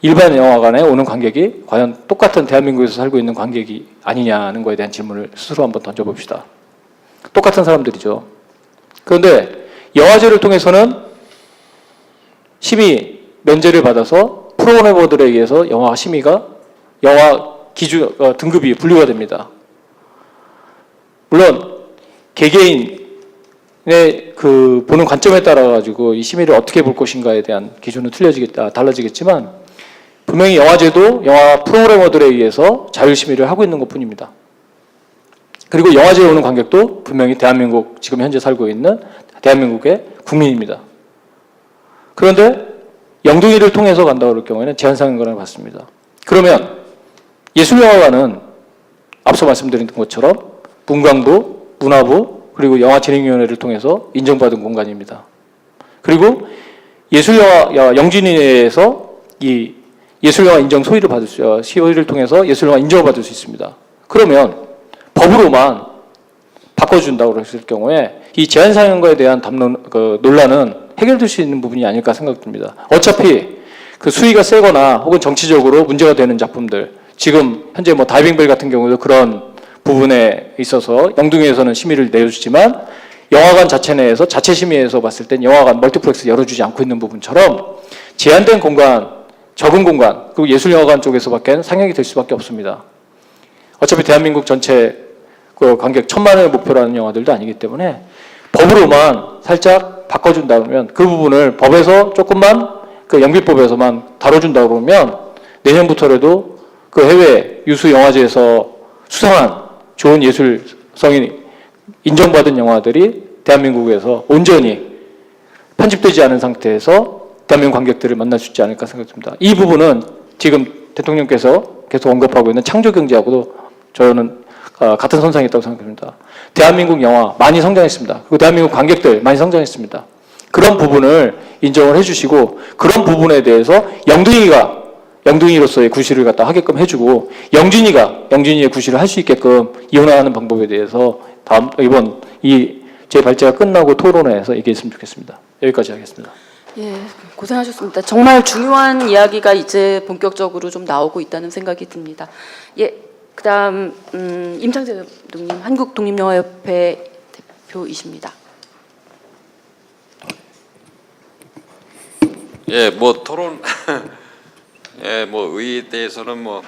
일반 영화관에 오는 관객이 과연 똑같은 대한민국에서 살고 있는 관객이 아니냐는 거에 대한 질문을 스스로 한번 던져봅시다. 똑같은 사람들이죠. 그런데 영화제를 통해서는 심의 면제를 받아서 프로그래머들에 의해서 영화 심의가 영화 기준 등급이 분류가 됩니다. 물론 개개인의 그 보는 관점에 따라 가지고 이 심의를 어떻게 볼 것인가에 대한 기준은 달라지겠지만 분명히 영화제도 영화 프로그래머들에 의해서 자율 심의를 하고 있는 것뿐입니다. 그리고 영화제에 오는 관객도 분명히 대한민국 지금 현재 살고 있는 대한민국의 국민입니다. 그런데 영등이를 통해서 간다 그럴 경우에는 제한상영관을 받습니다. 그러면 예술영화관은 앞서 말씀드린 것처럼 문광부, 문화부, 그리고 영화진흥위원회를 통해서 인정받은 공간입니다. 그리고 예술영화 영진위에서 이 예술영화 인정 소위를 통해서 예술영화 인정을 받을 수 있습니다. 그러면 법으로만 바꿔준다고 했을 경우에 이 제한상영관에 대한 논란은 해결될 수 있는 부분이 아닐까 생각됩니다. 어차피 그 수위가 세거나 혹은 정치적으로 문제가 되는 작품들, 지금 현재 뭐 다이빙벨 같은 경우도 그런 부분에 있어서 영등에서는 심의를 내주지만 영화관 자체 내에서 자체 심의에서 봤을 땐 영화관 멀티플렉스 열어주지 않고 있는 부분처럼 제한된 공간, 적은 공간, 그리고 예술영화관 쪽에서밖에 상영이 될 수밖에 없습니다. 어차피 대한민국 전체 그 관객 1000만을 목표로 하는 영화들도 아니기 때문에 법으로만 살짝 바꿔준다면 그 부분을 법에서 조금만 그 연기법에서만 다뤄준다 그러면 내년부터라도 그 해외 유수 영화제에서 수상한 좋은 예술성이 인정받은 영화들이 대한민국에서 온전히 편집되지 않은 상태에서 대한민국 관객들을 만날 수 있지 않을까 생각됩니다. 이 부분은 지금 대통령께서 계속 언급하고 있는 창조경제하고도 저는 같은 선상에 있다고 생각합니다. 대한민국 영화 많이 성장했습니다. 그리고 대한민국 관객들 많이 성장했습니다. 그런 부분을 인정을 해주시고 그런 부분에 대해서 영등이로서의 구실을 갖다 하게끔 해주고 영진이의 구실을 할 수 있게끔 이혼하는 방법에 대해서 이번 제 발제가 끝나고 토론회에서 얘기했으면 좋겠습니다. 여기까지 하겠습니다.
예, 고생하셨습니다. 정말 중요한 이야기가 이제 본격적으로 좀 나오고 있다는 생각이 듭니다. 예, 그다음 임창재 감독님, 한국독립영화협회 대표이십니다.
예, 뭐 토론, 예, 뭐 의의에 대해서는 뭐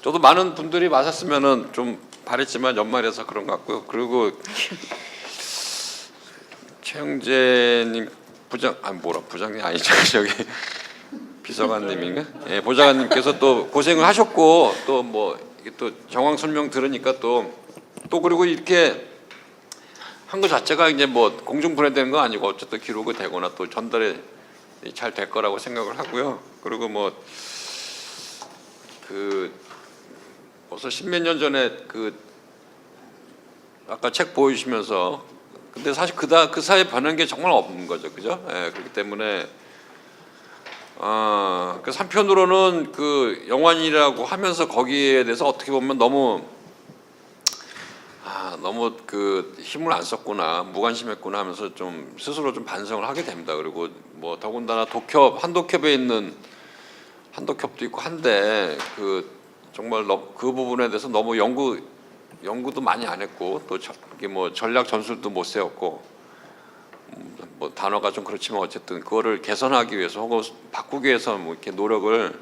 저도 많은 분들이 마셨으면은 좀 바랬지만 연말에서 그런 것 같고요. 그리고 최영재님 부장님 아니죠, 저기 비서관님인가? 예, 보좌관님께서 또 고생을 하셨고 또 뭐 이게 또 정황 설명 들으니까 또 그리고 이렇게 한 것 자체가 이제 뭐 공중 분해되는 거 아니고 어쨌든 기록이 되거나 또 전달이 잘 될 거라고 생각을 하고요. 그리고 뭐 그 벌써 십몇 년 전에 그 아까 책 보여주시면서 근데 사실 그 사이에 변한 게 정말 없는 거죠, 그죠? 예, 그렇기 때문에 그 한편으로는 그 영화인이라고 하면서 거기에 대해서 어떻게 보면 너무 그 힘을 안 썼구나, 무관심했구나 하면서 좀 스스로 좀 반성을 하게 됩니다. 그리고 뭐 더군다나 한독협에 있는 한독협도 있고 한데 그 정말 그 부분에 대해서 너무 연구도 많이 안 했고 또 이게 뭐 전략 전술도 못 세웠고 뭐 단어가 좀 그렇지만 어쨌든 그거를 개선하기 위해서 혹은 바꾸기 위해서 뭐 이렇게 노력을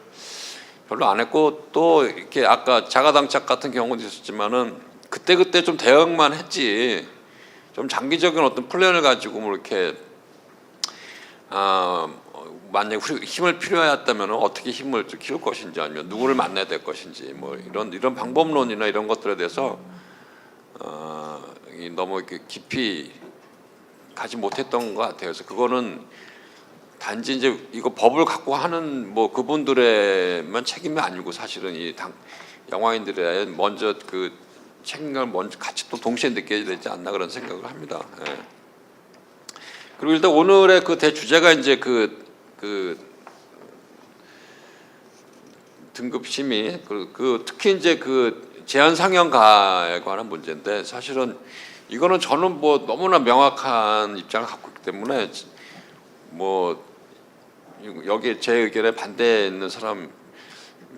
별로 안 했고 또 이렇게 아까 자가당착 같은 경우도 있었지만은 그때 좀 대응만 했지 좀 장기적인 어떤 플랜을 가지고 뭐 이렇게 만약에 힘을 필요했다면 어떻게 힘을 키울 것인지 아니면 누구를 만나야 될 것인지 뭐 이런 방법론이나 이런 것들에 대해서 너무 이렇게 깊이 가지 못했던 것 같아요. 그래서 그거는 단지 이제 이거 법을 갖고 하는 뭐 그분들의만 책임이 아니고 사실은 영화인들의 먼저 그 책임감을 먼저 같이 또 동시에 느껴야 되지 않나 그런 생각을 합니다. 예. 그리고 일단 오늘의 그 대주제가 이제 그 등급 심의 그 특히 이제 그 제한 상영가에 관한 문제인데 사실은 이거는 저는 뭐 너무나 명확한 입장을 갖고 있기 때문에 뭐 여기 제 의견에 반대에 있는 사람이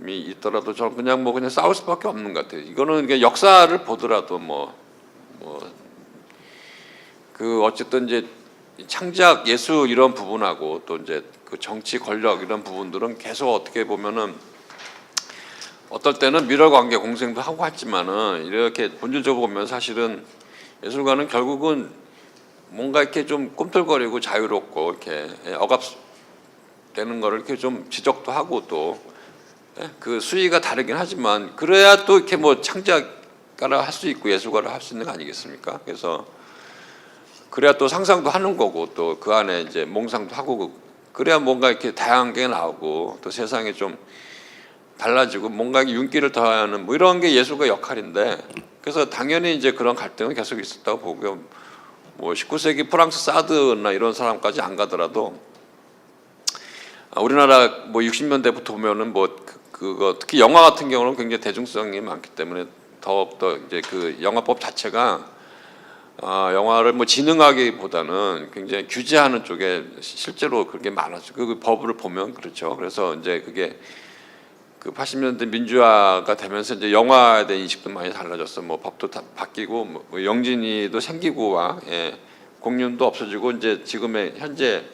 있더라도 저는 그냥 싸울 수밖에 없는 것 같아요. 이거는 역사를 보더라도 그 어쨌든 이제 창작 예술 이런 부분하고 또 이제 그 정치 권력 이런 부분들은 계속 어떻게 보면은 어떨 때는 밀월 관계 공생도 하고 했지만은 이렇게 본질적으로 보면 사실은 예술가는 결국은 뭔가 이렇게 좀 꿈틀거리고 자유롭고 이렇게 억압되는 거를 이렇게 좀 지적도 하고 또 그 수위가 다르긴 하지만 그래야 또 이렇게 뭐 창작가를 할 수 있고 예술가를 할 수 있는 거 아니겠습니까? 그래서 그래야 또 상상도 하는 거고 또 그 안에 이제 몽상도 하고 그래야 뭔가 이렇게 다양한 게 나오고 또 세상에 좀 달라지고 뭔가 윤기를 더하는 뭐 이런 게 예술가 역할인데 그래서 당연히 이제 그런 갈등은 계속 있었다고 보고요. 뭐 19세기 프랑스 사드나 이런 사람까지 안 가더라도 우리나라 뭐 60년대부터 보면은 뭐 그거 특히 영화 같은 경우는 굉장히 대중성이 많기 때문에 더욱더 이제 그 영화법 자체가 영화를 뭐 진흥하기보다는 굉장히 규제하는 쪽에 실제로 그게 많았죠. 그 법을 보면 그렇죠. 그래서 이제 그게 그 80년대 민주화가 되면서 이제 영화에 대한 인식도 많이 달라졌어. 뭐 법도 다 바뀌고 뭐 영진이도 생기고와 공륜도 없어지고 이제 지금의 현재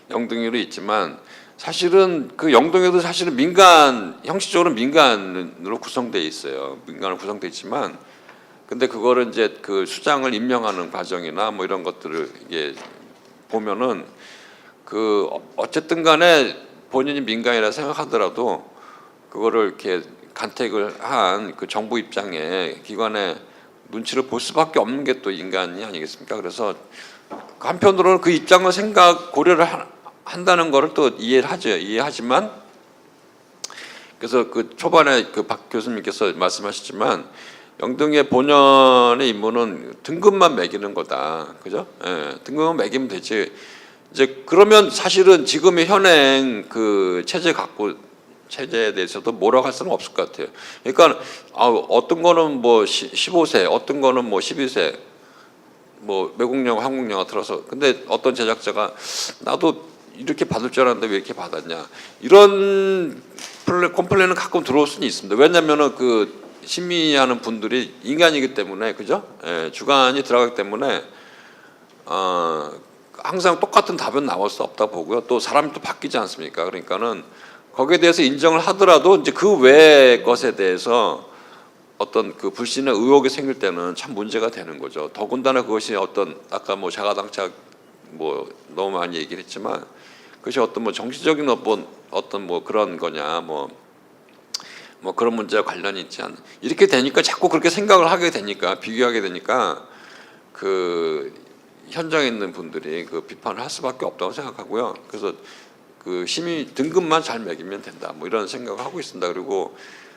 영등이로 있지만 사실은 그 영등이도 사실은 민간 형식적으로 민간으로 구성돼 있어요. 민간으로 구성돼 있지만 근데 그거를 이제 그 수장을 임명하는 과정이나 뭐 이런 것들을 이게 보면은 그 어쨌든 간에 본인이 민간이라 생각하더라도 그거를 이렇게 간택을 한 그 정부 입장에 기관의 눈치를 볼 수밖에 없는 게 또 인간이 아니겠습니까? 그래서 한편으로는 그 입장을 고려를 한다는 거를 또 이해를 하죠. 이해하지만 그래서 그 초반에 그 박 교수님께서 말씀하셨지만 영등의 본연의 임무는 등급만 매기는 거다. 그죠? 등급만 매기면 되지. 이제 그러면 사실은 지금의 현행 그 체제에 대해서도 뭐라고 할 수는 없을 것 같아요. 그러니까 어떤 거는 뭐 15세, 어떤 거는 뭐 12세, 뭐 외국 영화, 한국 영화 틀어서 근데 어떤 제작자가 나도 이렇게 받을 줄 알았는데 왜 이렇게 받았냐 이런 컴플레인은 가끔 들어올 수는 있습니다. 왜냐하면은 그 심의하는 분들이 인간이기 때문에 그죠? 주관이 들어가기 때문에 항상 똑같은 답은 나올 수 없다 보고요. 또 사람이 또 바뀌지 않습니까? 그러니까는 거기에 대해서 인정을 하더라도 이제 그 외의 것에 대해서 어떤 그 불신의 의혹이 생길 때는 참 문제가 되는 거죠. 더군다나 그것이 어떤 아까 뭐 자가당착 뭐 너무 많이 얘기를 했지만 그것이 어떤 뭐 정치적인 어떤 뭐 그런 거냐 뭐 그런 문제와 관련이 있지 않나 이렇게 되니까 자꾸 그렇게 생각을 하게 되니까 비교하게 되니까 그 현장에 있는 분들이 그 비판을 할 수밖에 없다고 생각하고요. 그래서 그 심의 등급만 잘 매기면 된다. 뭐 이런 생각을 하고 있습니다. 그리고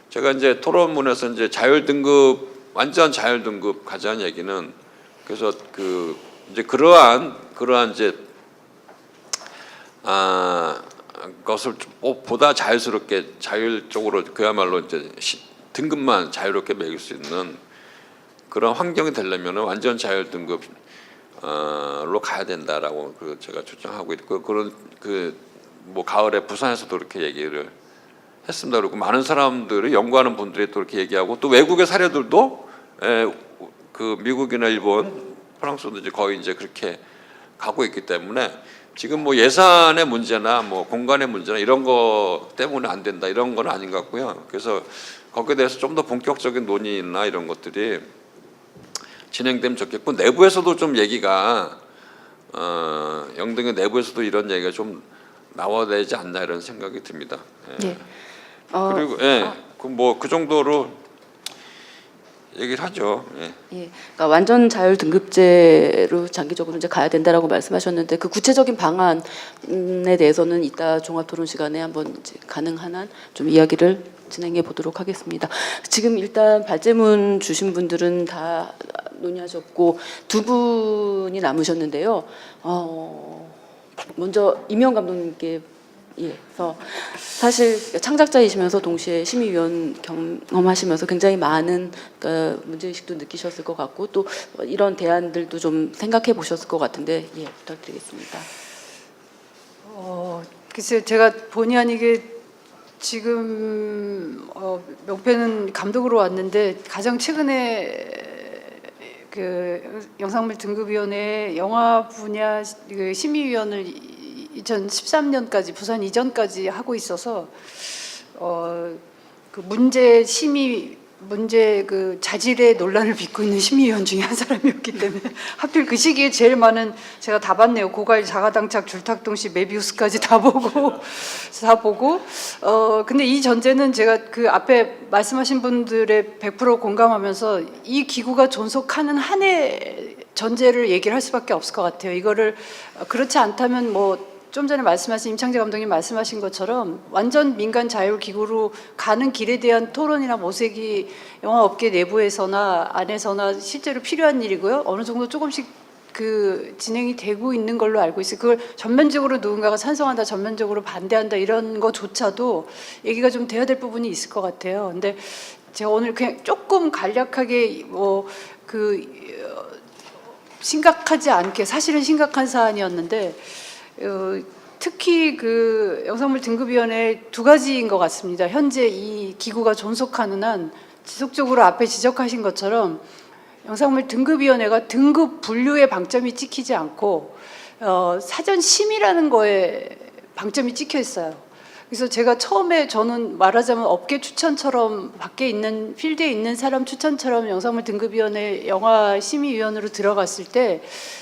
제가 이제 토론문에서 이제 자율 등급 완전 자율 등급 가자는 얘기는 그래서 그 이제 그러한 이제 것을 보다 자유스럽게 자율적으로 그야말로 이제 등급만 자유롭게 매길 수 있는 그런 환경이 되려면은 완전 자율 등급로 가야 된다라고 그 제가 주장하고 있고 그런 그 뭐 가을에 부산에서도 그렇게 얘기를 했습니다. 그리고 많은 사람들이 연구하는 분들이 또 이렇게 얘기하고 또 외국의 사례들도 그 미국이나 일본, 프랑스도 이제 거의 이제 그렇게 가고 있기 때문에 지금 뭐 예산의 문제나 뭐 공간의 문제나 이런 거 때문에 안 된다 이런 건 아닌 것 같고요. 그래서 거기에 대해서 좀 더 본격적인 논의나 이런 것들이 진행되면 좋겠고 내부에서도 좀 얘기가 영등의 내부에서도 이런 얘기가 좀 나와야 되지 않나 이런 생각이 듭니다.
네.
그리고 그 정도로 얘기를 하죠.
그러니까 완전 자율 등급제로 장기적으로 이제 가야 된다라고 말씀하셨는데 그 구체적인 방안에 대해서는 이따 종합토론 시간에 한번 이제 가능한 한 좀 이야기를 진행해 보도록 하겠습니다. 지금 일단 발제문 주신 분들은 다 논의하셨고 두 분이 남으셨는데요. 먼저 이명 감독님께 그래서 사실 창작자이시면서 동시에 심의위원 경험하시면서 굉장히 많은 그러니까 문제의식도 느끼셨을 것 같고 또 이런 대안들도 좀 생각해 보셨을 것 같은데 부탁드리겠습니다.
글쎄 제가 본의 아니게 지금 명패는 감독으로 왔는데 가장 최근에 그 영상물 등급위원회 영화 분야 그 심의위원을 2013년까지 부산 이전까지 하고 있어서 그 문제 그 자질의 논란을 빚고 있는 심의위원 중에 한 사람이었기 때문에 하필 그 시기에 제일 많은 제가 다 봤네요. 고갈 자가당착 줄탁동시 메비우스까지 다 보고 근데 이 전제는 제가 그 앞에 말씀하신 분들의 100% 공감하면서 이 기구가 존속하는 한해 전제를 얘기를 할 수밖에 없을 것 같아요. 이거를 그렇지 않다면 뭐 좀 전에 말씀하신 임창재 감독님 말씀하신 것처럼 완전 민간 자율 기구로 가는 길에 대한 토론이나 모색이 영화업계 내부에서나 안에서나 실제로 필요한 일이고요. 어느 정도 조금씩 그 진행이 되고 있는 걸로 알고 있어요. 그걸 전면적으로 누군가가 찬성한다, 전면적으로 반대한다 이런 거조차도 얘기가 좀 돼야 될 부분이 있을 것 같아요. 근데 제가 오늘 그냥 조금 간략하게 심각하지 않게 사실은 심각한 사안이었는데 특히 그 영상물 등급위원회 두 가지인 것 같습니다. 현재 이 기구가 존속하는 한 지속적으로 앞에 지적하신 것처럼 영상물 등급위원회가 등급 분류에 방점이 찍히지 않고 사전 심의라는 거에 방점이 찍혀 있어요. 그래서 제가 처음에 저는 말하자면 업계 추천처럼 밖에 있는 필드에 있는 사람 추천처럼 영상물 등급위원회 영화 심의위원으로 들어갔을 때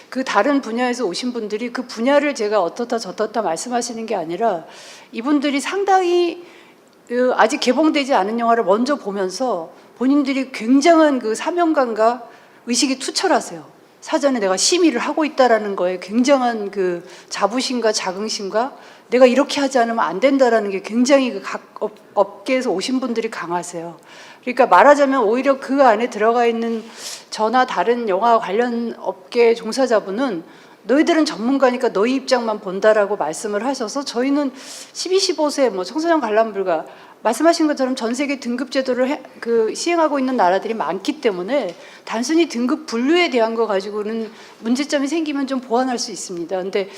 그 다른 분야에서 오신 분들이 그 분야를 제가 어떻다 저떻다 말씀하시는 게 아니라 이분들이 상당히 아직 개봉되지 않은 영화를 먼저 보면서 본인들이 굉장한 그 사명감과 의식이 투철하세요. 사전에 내가 심의를 하고 있다라는 거에 굉장한 그 자부심과 자긍심과 내가 이렇게 하지 않으면 안 된다라는 게 굉장히 그 각 업계에서 오신 분들이 강하세요. 그러니까 말하자면 오히려 그 안에 들어가 있는 저나 다른 영화 관련 업계 종사자분은 너희들은 전문가니까 너희 입장만 본다라고 말씀을 하셔서 저희는 12, 15세 뭐 청소년 관람 불가 말씀하신 것처럼 전 세계 등급 제도를 시행하고 있는 나라들이 많기 때문에 단순히 등급 분류에 대한 거 가지고는 문제점이 생기면 좀 보완할 수 있습니다. 근데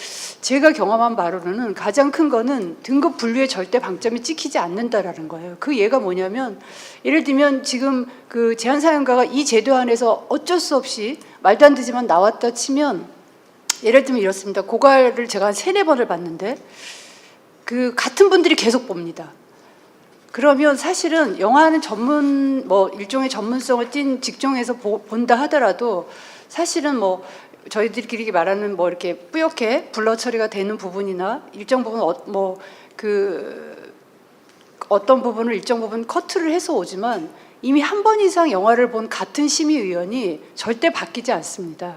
제가 경험한 바로는 가장 큰 거는 등급 분류에 절대 방점이 찍히지 않는다라는 거예요. 그 예가 뭐냐면 예를 들면 지금 그 제한사연가가 이 제도 안에서 어쩔 수 없이 말도 안 되지만 나왔다 치면 예를 들면 이렇습니다. 고갈을 제가 한 3-4번을 봤는데 그 같은 분들이 계속 봅니다. 그러면 사실은 영화는 전문 뭐 일종의 전문성을 띈 직종에서 본다 하더라도 사실은 뭐 저희들끼리 말하는 뭐 이렇게 뿌옇게 블러 처리가 되는 부분이나 일정 부분 어떤 부분을 일정 부분 커트를 해서 오지만 이미 한 번 이상 영화를 본 같은 심의위원이 절대 바뀌지 않습니다.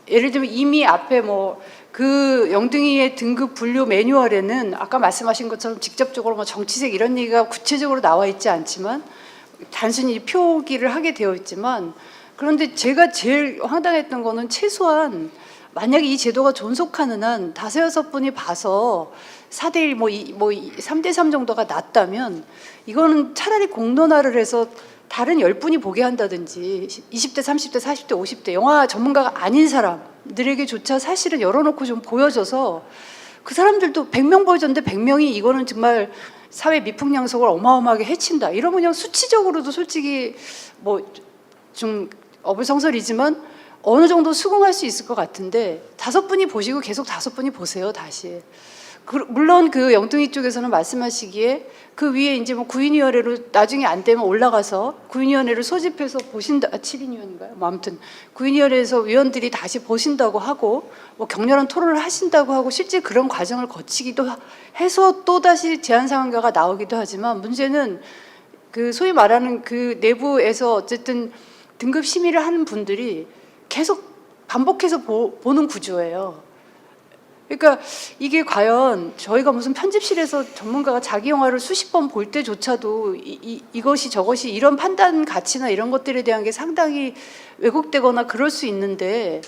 예를 들면 이미 앞에 뭐 그 영등이의 등급 분류 매뉴얼에는 아까 말씀하신 것처럼 직접적으로 뭐 정치색 이런 얘기가 구체적으로 나와 있지 않지만 단순히 표기를 하게 되어 있지만 그런데 제가 제일 황당했던 거는 최소한 만약에 이 제도가 존속하는 한 5-6분이 봐서 4대1 뭐 3대3 정도가 낫다면 이거는 차라리 공론화를 해서 다른 10분이 보게 한다든지 20대, 30대, 40대, 50대 영화 전문가가 아닌 사람들에게조차 사실은 열어놓고 좀 보여줘서 그 사람들도 100명 보여줬는데 100명이 이거는 정말 사회 미풍양속을 어마어마하게 해친다. 이러면 그냥 수치적으로도 솔직히 뭐 좀 어불성설이지만 어느 정도 수긍할 수 있을 것 같은데 5분이 보시고 계속 5분이 보세요 다시. 물론 그 영등이 쪽에서는 말씀하시기에 그 위에 이제 뭐 구인위원회로 나중에 안 되면 올라가서 구인위원회를 소집해서 보신다. 7인위원인가요? 뭐 아무튼 구인위원회에서 위원들이 다시 보신다고 하고 뭐 격렬한 토론을 하신다고 하고 실제 그런 과정을 거치기도 해서 또 다시 제한사항가가 나오기도 하지만 문제는 그 소위 말하는 그 내부에서 어쨌든 등급 심의를 하는 분들이 계속 반복해서 보는 구조예요. 그러니까 이게 과연 저희가 무슨 편집실에서 전문가가 자기 영화를 수십 번 볼 때조차도 이것이 저것이 이런 판단 가치나 이런 것들에 대한 게 상당히 왜곡되거나 그럴 수 있는데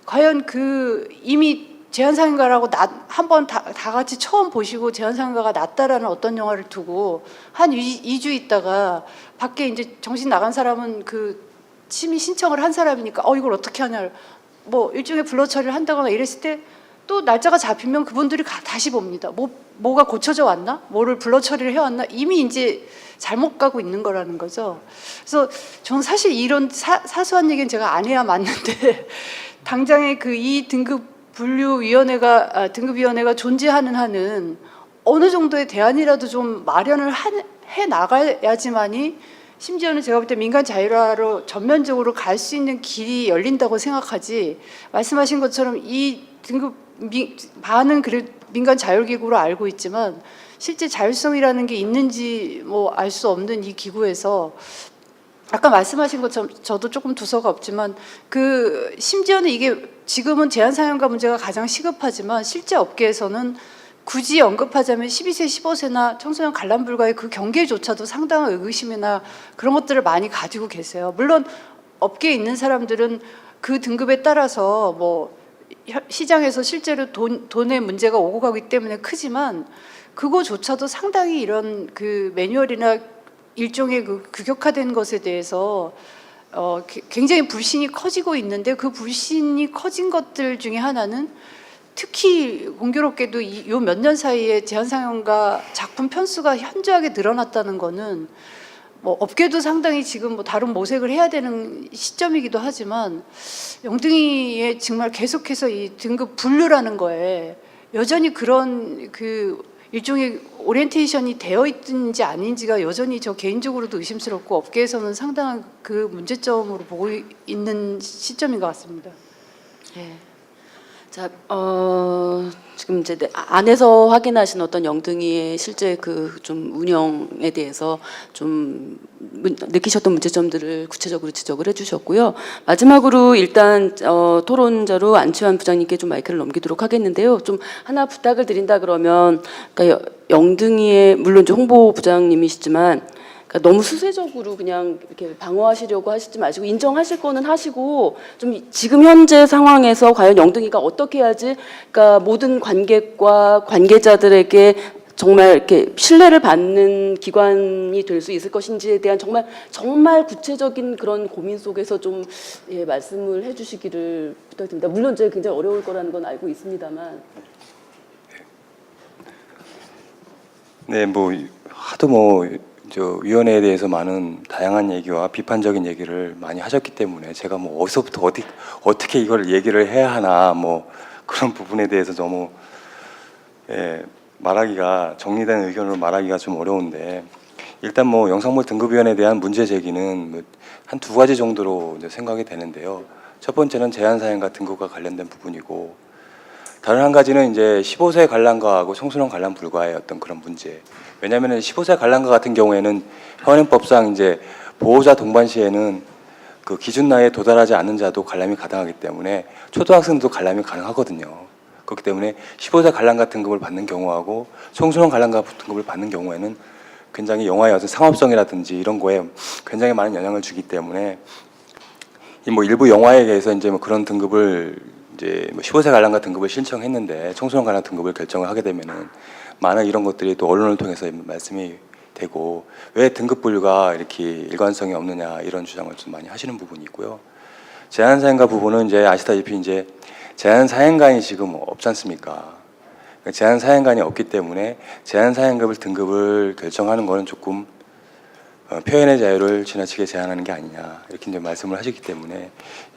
과연 그 이미 제한사항가라고 한번 다 같이 처음 보시고 제한사항가가 낫다라는 어떤 영화를 두고 한 2주 있다가 밖에 이제 정신 나간 사람은 그 심의 신청을 한 사람이니까 이걸 어떻게 하냐 뭐 일종의 블러 처리를 한다거나 이랬을 때 또 날짜가 잡히면 그분들이 다시 봅니다. 뭐가 고쳐져 왔나? 뭐를 블러 처리를 해왔나? 이미 이제 잘못 가고 있는 거라는 거죠. 그래서 저는 사실 이런 사소한 얘기는 제가 안 해야 맞는데 당장에 그 이 등급위원회가 존재하는 한은 어느 정도의 대안이라도 좀 마련을 해 나가야지만이 심지어는 제가 볼 때 민간 자율화로 전면적으로 갈 수 있는 길이 열린다고 생각하지, 말씀하신 것처럼 이 등급 반은 그래 민간 자율기구로 알고 있지만 실제 자율성이라는 게 있는지 뭐 알 수 없는 이 기구에서 아까 말씀하신 것처럼 저도 조금 두서가 없지만 그 심지어는 이게 지금은 제한사용가 문제가 가장 시급하지만 실제 업계에서는 굳이 언급하자면 12세, 15세나 청소년 관람 불가의 그 경계조차도 상당한 의구심이나 그런 것들을 많이 가지고 계세요. 물론 업계에 있는 사람들은 그 등급에 따라서 뭐 시장에서 실제로 돈의 문제가 오고 가기 때문에 크지만 그거조차도 상당히 이런 그 매뉴얼이나 일종의 그 규격화된 것에 대해서 굉장히 불신이 커지고 있는데 그 불신이 커진 것들 중에 하나는 특히 공교롭게도 요 몇 년 사이에 제한상영가 작품 편수가 현저하게 늘어났다는 거는 뭐 업계도 상당히 지금 뭐 다른 모색을 해야 되는 시점이기도 하지만 영등이에 정말 계속해서 이 등급 분류라는 거에 여전히 그런 그 일종의 오리엔테이션이 되어 있든지 아닌지가 여전히 저 개인적으로도 의심스럽고 업계에서는 상당한 그 문제점으로 보고 있는 시점인 것 같습니다.
예. 자, 지금 이제 안에서 확인하신 어떤 영등이의 실제 그 좀 운영에 대해서 좀 느끼셨던 문제점들을 구체적으로 지적을 해주셨고요. 마지막으로 일단 토론자로 안치환 부장님께 좀 마이크를 넘기도록 하겠는데요. 좀 하나 부탁을 드린다 그러면, 그러니까 영등이의 물론 이제 홍보부장님이시지만. 그러니까 너무 수세적으로 그냥 이렇게 방어하시려고 하시지 마시고 인정하실 거는 하시고 좀 지금 현재 상황에서 과연 영등이가 어떻게 해야지 그러니까 모든 관객과 관계자들에게 정말 이렇게 신뢰를 받는 기관이 될 수 있을 것인지에 대한 정말 구체적인 그런 고민 속에서 좀 말씀을 해주시기를 부탁드립니다. 물론 제가 굉장히 어려울 거라는 건 알고 있습니다만.
네, 뭐 하도 저 위원회에 대해서 많은 다양한 얘기와 비판적인 얘기를 많이 하셨기 때문에 제가 뭐 어디서부터 어떻게 이걸 얘기를 해야 하나 뭐 그런 부분에 대해서 너무 말하기가 정리된 의견으로 말하기가 좀 어려운데, 일단 뭐 영상물 등급위원회에 대한 문제 제기는 한 두 가지 정도로 이제 생각이 되는데요. 첫 번째는 제한사용과 등급과 관련된 부분이고, 다른 한 가지는 이제 15세 관람가하고 청소년 관람 불가의 어떤 그런 문제. 왜냐하면 15세 관람가 같은 경우에는 현행법상 이제 보호자 동반 시에는 그 기준 나이에 도달하지 않는 자도 관람이 가능하기 때문에 초등학생도 관람이 가능하거든요. 그렇기 때문에 15세 관람가 등급을 받는 경우하고 청소년 관람가 등급을 받는 경우에는 굉장히 영화의 어떤 상업성이라든지 이런 거에 굉장히 많은 영향을 주기 때문에 뭐 일부 영화에 대해서 이제 뭐 그런 등급을 이제 15세 관람가 등급을 신청했는데 청소년 관람 등급을 결정을 하게 되면은 많은 이런 것들이 또 언론을 통해서 말씀이 되고 왜 등급 분류가 이렇게 일관성이 없느냐 이런 주장을 좀 많이 하시는 부분이 있고요. 제한사행가 부분은 이제 아시다시피 이제 제한사행관이 지금 없지 않습니까? 제한사행관이 없기 때문에 제한사행급을 등급을 결정하는 거는 조금 표현의 자유를 지나치게 제한하는 게 아니냐 이렇게 이제 말씀을 하시기 때문에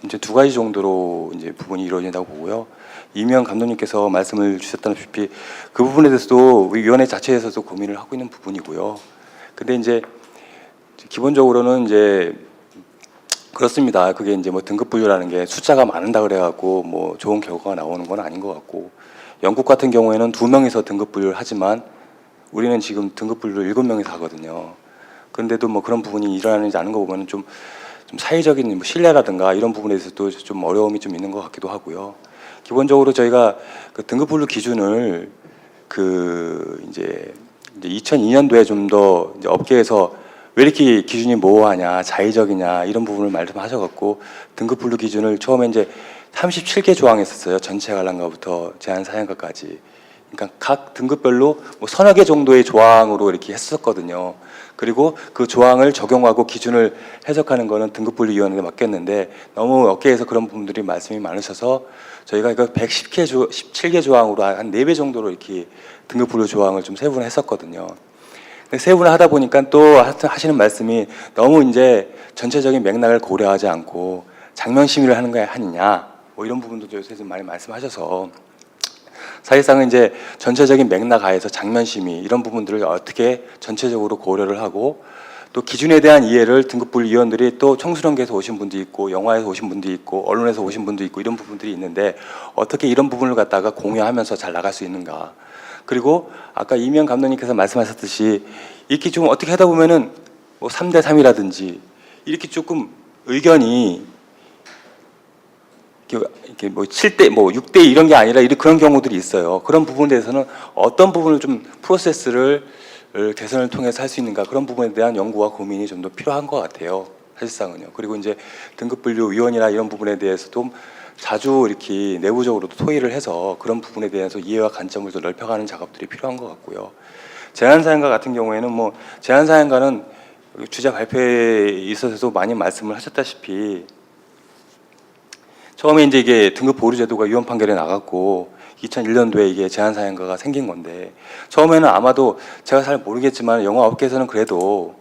이제 두 가지 정도로 이제 부분이 이루어진다고 보고요. 이명 감독님께서 말씀을 주셨다시피 그 부분에 대해서도 위원회 자체에서도 고민을 하고 있는 부분이고요. 근데 이제 기본적으로는 이제 그렇습니다. 그게 이제 뭐 등급 분류라는 게 숫자가 많은다 그래갖고 뭐 좋은 결과가 나오는 건 아닌 것 같고, 영국 같은 경우에는 2명이서 등급 분류를 하지만 우리는 지금 등급 분류를 7명이서 하거든요. 그런데도 뭐 그런 부분이 일어나지 않은 거 보면 좀 사회적인 뭐 신뢰라든가 이런 부분에 대해서도 좀 어려움이 좀 있는 것 같기도 하고요. 기본적으로 저희가 그 등급 분류 기준을 그 이제 2002년도에 좀 더 업계에서 왜 이렇게 기준이 모호하냐, 자의적이냐 이런 부분을 말씀하셔갖고 등급 분류 기준을 처음에 이제 37개 조항했었어요. 전체 관람가부터 제한 사용가까지. 그러니까 각 등급별로 뭐 서너 개 정도의 조항으로 이렇게 했었거든요. 그리고 그 조항을 적용하고 기준을 해석하는 거는 등급분류위원회에 맡겼는데 너무 업계에서 그런 부분들이 말씀이 많으셔서 저희가 이거 117개 조항으로 한 4배 정도로 이렇게 등급분류 조항을 좀 세분을 했었거든요. 세분을 하다 보니까 또 하시는 말씀이 너무 이제 전체적인 맥락을 고려하지 않고 장면 심의를 하는 거 아니냐 뭐 이런 부분도 요새 좀 많이 말씀하셔서 사실상은 이제 전체적인 맥락 하에서 장면 심의 이런 부분들을 어떻게 전체적으로 고려를 하고 또 기준에 대한 이해를 등급분류위원들이 또 청소년계에서 오신 분도 있고 영화에서 오신 분도 있고 언론에서 오신 분도 있고 이런 부분들이 있는데 어떻게 이런 부분을 갖다가 공유하면서 잘 나갈 수 있는가. 그리고 아까 이명 감독님께서 말씀하셨듯이 이렇게 좀 어떻게 하다 보면은 뭐 3대 3이라든지 이렇게 조금 의견이 이렇게 뭐 7대 뭐 6대 이런 게 아니라 이런 그런 경우들이 있어요. 그런 부분에 대해서는 어떤 부분을 좀 프로세스를 개선을 통해서 할 수 있는가 그런 부분에 대한 연구와 고민이 좀 더 필요한 것 같아요. 사실상은요. 그리고 이제 등급분류위원이나 이런 부분에 대해서도 자주 이렇게 내부적으로도 토의를 해서 그런 부분에 대해서 이해와 관점을 더 넓혀가는 작업들이 필요한 것 같고요. 제안사연가 같은 경우에는 뭐 제안사연가는 주자 발표에 있어서도 많이 말씀을 하셨다시피 처음에 이제 이게 등급 보류 제도가 위헌 판결에 나갔고 2001년도에 이게 제안사연가가 생긴 건데 처음에는 아마도 제가 잘 모르겠지만 영화 업계에서는 그래도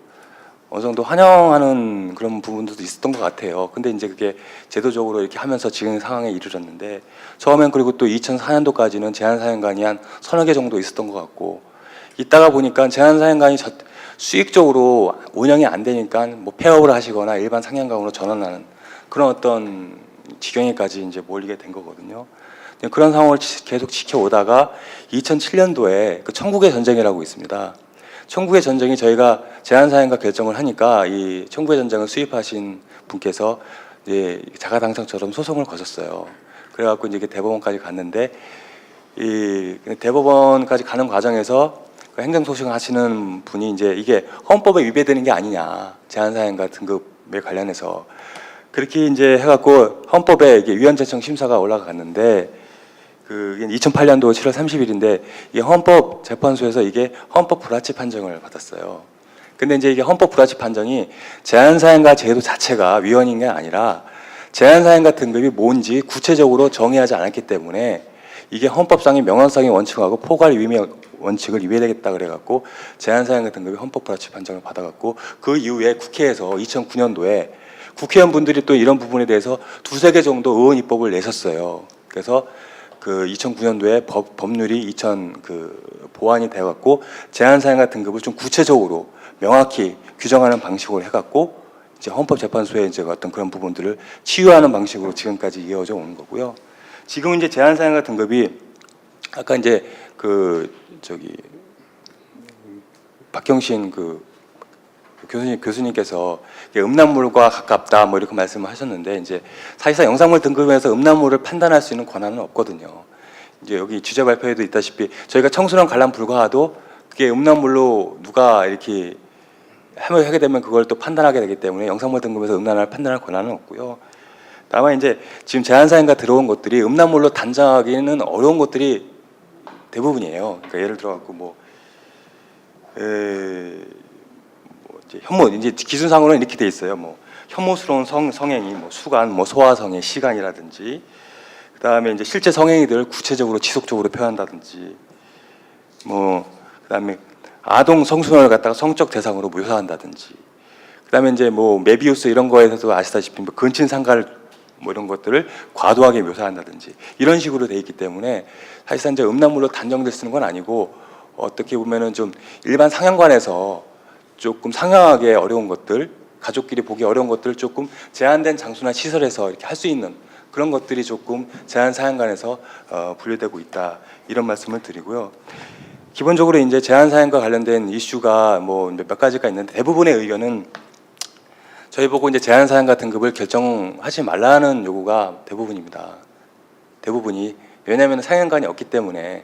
어느 정도 환영하는 그런 부분들도 있었던 것 같아요. 근데 이제 그게 제도적으로 이렇게 하면서 지금 상황에 이르렀는데 처음엔 그리고 또 2004년도까지는 제안사연관이 한 서너 개 정도 있었던 것 같고 있다가 보니까 제안사연관이 수익적으로 운영이 안 되니까 뭐 폐업을 하시거나 일반 상영관으로 전환하는 그런 어떤 지경에까지 이제 몰리게 된 거거든요. 그런 상황을 계속 지켜오다가 2007년도에 그 천국의 전쟁이라고 있습니다. 천국의 전쟁이 저희가 제안사연가 결정을 하니까 이 천국의 전쟁을 수입하신 분께서 이제 자가당착처럼 소송을 거셨어요. 그래갖고 이제 대법원까지 갔는데 이 대법원까지 가는 과정에서 그 행정소송을 하시는 분이 이제 이게 헌법에 위배되는 게 아니냐 제안사연가 등급에 관련해서 그렇게 이제 해갖고 헌법에 이게 위헌재청 심사가 올라갔는데 그 2008년도 7월 30일인데 이 헌법재판소에서 이게 헌법 불합치 판정을 받았어요. 근데 이제 이게 헌법 불합치 판정이 제안사연가 제도 자체가 위헌인 게 아니라 제안사연가 등급이 뭔지 구체적으로 정의하지 않았기 때문에 이게 헌법상의 명확성의 원칙하고 포괄 위배 원칙을 위배되겠다 그래갖고 제안사연가 등급이 헌법 불합치 판정을 받아갖고 그 이후에 국회에서 2009년도에 국회의원분들이 또 이런 부분에 대해서 두세 개 정도 의원 입법을 내셨어요. 그래서 그 2009년도에 법률이 보완이 돼갖고 제안사연가 등급을 좀 구체적으로 명확히 규정하는 방식으로 해갖고 이제 헌법재판소에 이제 어떤 그런 부분들을 치유하는 방식으로 지금까지 이어져 오는 거고요. 지금 이제 제안사연가 등급이 아까 이제 박경신 교수님께서 음란물과 가깝다 뭐 이렇게 말씀을 하셨는데 이제 사실상 영상물 등급에서 음란물을 판단할 수 있는 권한은 없거든요. 이제 여기 주제 발표에도 있다시피 저희가 청소년 관람 불가도 그게 음란물로 누가 이렇게 하게 되면 그걸 또 판단하게 되기 때문에 영상물 등급에서 음란을 판단할 권한은 없고요. 다만 이제 지금 제안사연가 들어온 것들이 음란물로 단정하기는 어려운 것들이 대부분이에요. 그러니까 예를 들어 갖고 혐오 이제 기준상으로는 이렇게 돼 있어요. 뭐 혐오스러운 성행위, 뭐 수간, 뭐 소아성의 시간이라든지, 그 다음에 이제 실제 성행위들을 구체적으로 지속적으로 표현한다든지, 뭐 그다음에 아동 성소년을 갖다가 성적 대상으로 묘사한다든지, 그 다음에 이제 뭐 메비우스 이런 거에서도 아시다시피 뭐 근친상갈 뭐 이런 것들을 과도하게 묘사한다든지 이런 식으로 돼 있기 때문에 사실상 이제 음란물로 단정될 수 있는 건 아니고 어떻게 보면은 좀 일반 상영관에서 조금 상영하기 어려운 것들, 가족끼리 보기 어려운 것들 조금 제한된 장소나 시설에서 이렇게 할 수 있는 그런 것들이 조금 제안사연관에서 분류되고 있다 이런 말씀을 드리고요. 기본적으로 이제 제안사연과 관련된 이슈가 뭐 몇 가지가 있는데 대부분의 의견은 저희 보고 이제 제안사연가 등급을 결정하지 말라는 요구가 대부분입니다. 대부분이 왜냐하면 상영관이 없기 때문에.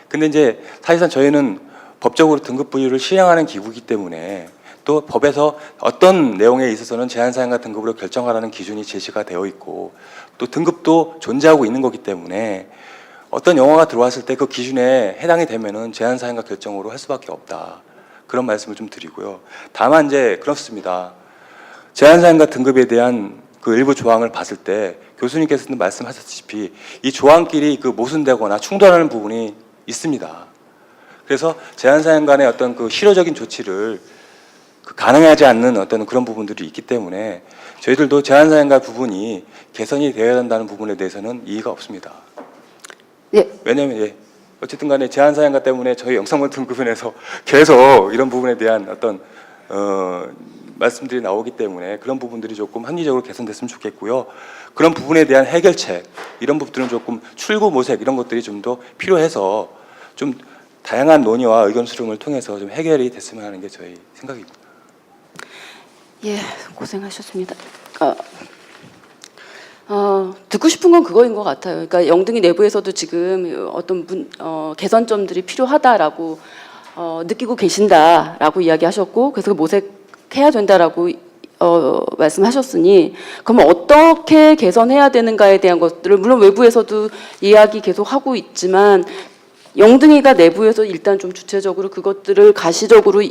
근데 이제 사실상 저희는 법적으로 등급 분류를 시행하는 기구이기 때문에 또 법에서 어떤 내용에 있어서는 제안사연가 등급으로 결정하라는 기준이 제시가 되어 있고 또 등급도 존재하고 있는 거기 때문에 어떤 영화가 들어왔을 때 그 기준에 해당이 되면은 제안사연가 결정으로 할 수밖에 없다. 그런 말씀을 좀 드리고요. 다만 이제 그렇습니다. 제한사항과 등급에 대한 그 일부 조항을 봤을 때 교수님께서도 말씀하셨다시피 이 조항끼리 그 모순되거나 충돌하는 부분이 있습니다. 그래서 제한사항 간의 어떤 그 실효적인 조치를 가능하지 않는 어떤 그런 부분들이 있기 때문에 저희들도 제한사항과 부분이 개선이 되어야 한다는 부분에 대해서는 이의가 없습니다.
예.
왜냐하면 어쨌든 간에 제한사항과 때문에 저희 영상물 등급원에서 계속 이런 부분에 대한 어떤 말씀들이 나오기 때문에 그런 부분들이 조금 합리적으로 개선됐으면 좋겠고요. 그런 부분에 대한 해결책 이런 부분들은 조금 출구 모색 이런 것들이 좀 더 필요해서 좀 다양한 논의와 의견 수렴을 통해서 좀 해결이 됐으면 하는 게 저희 생각입니다.
예, 고생하셨습니다. 듣고 싶은 건 그거인 것 같아요. 그러니까 영등이 내부에서도 지금 어떤 개선점들이 필요하다라고 느끼고 계신다라고 이야기하셨고, 그래서 모색해야 된다라고 말씀하셨으니, 그러면 어떻게 개선해야 되는가에 대한 것들을 물론 외부에서도 이야기 계속 하고 있지만 영등이가 내부에서 일단 좀 주체적으로 그것들을 가시적으로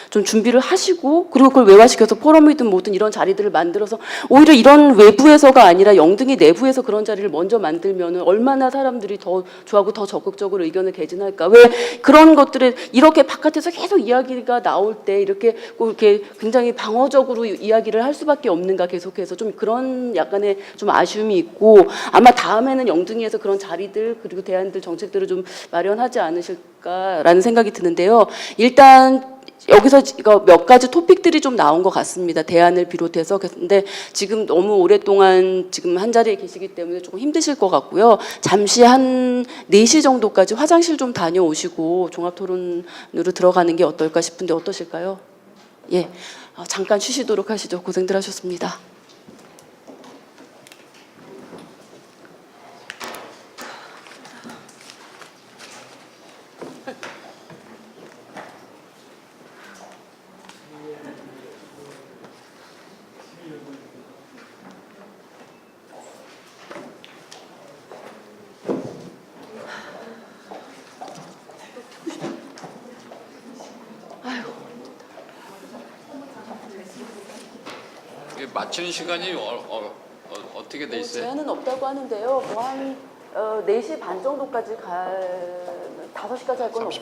좀 준비를 하시고, 그리고 그걸 외화시켜서 포럼이든 뭐든 이런 자리들을 만들어서 오히려 이런 외부에서가 아니라 영등이 내부에서 그런 자리를 먼저 만들면은 얼마나 사람들이 더 좋아하고 더 적극적으로 의견을 개진할까. 왜 그런 것들을 이렇게 바깥에서 계속 이야기가 나올 때 이렇게 꼭 이렇게 굉장히 방어적으로 이야기를 할 수밖에 없는가, 계속해서 좀 그런 약간의 좀 아쉬움이 있고, 아마 다음에는 영등이에서 그런 자리들 그리고 대안들 정책들을 좀 마련하지 않으실까라는 생각이 드는데요. 일단 여기서 몇 가지 토픽들이 좀 나온 것 같습니다. 대안을 비롯해서. 근데 지금 너무 오랫동안 지금 한 자리에 계시기 때문에 조금 힘드실 것 같고요. 잠시 한 4시 정도까지 화장실 좀 다녀오시고 종합토론으로 들어가는 게 어떨까 싶은데 어떠실까요? 예, 잠깐 쉬시도록 하시죠. 고생들 하셨습니다.
이게 마치는 시간이 어떻게 돼 있어요?
제한은 없다고 하는데요. 뭐 한 4시 반 정도까지 5시까지 할 건 없고.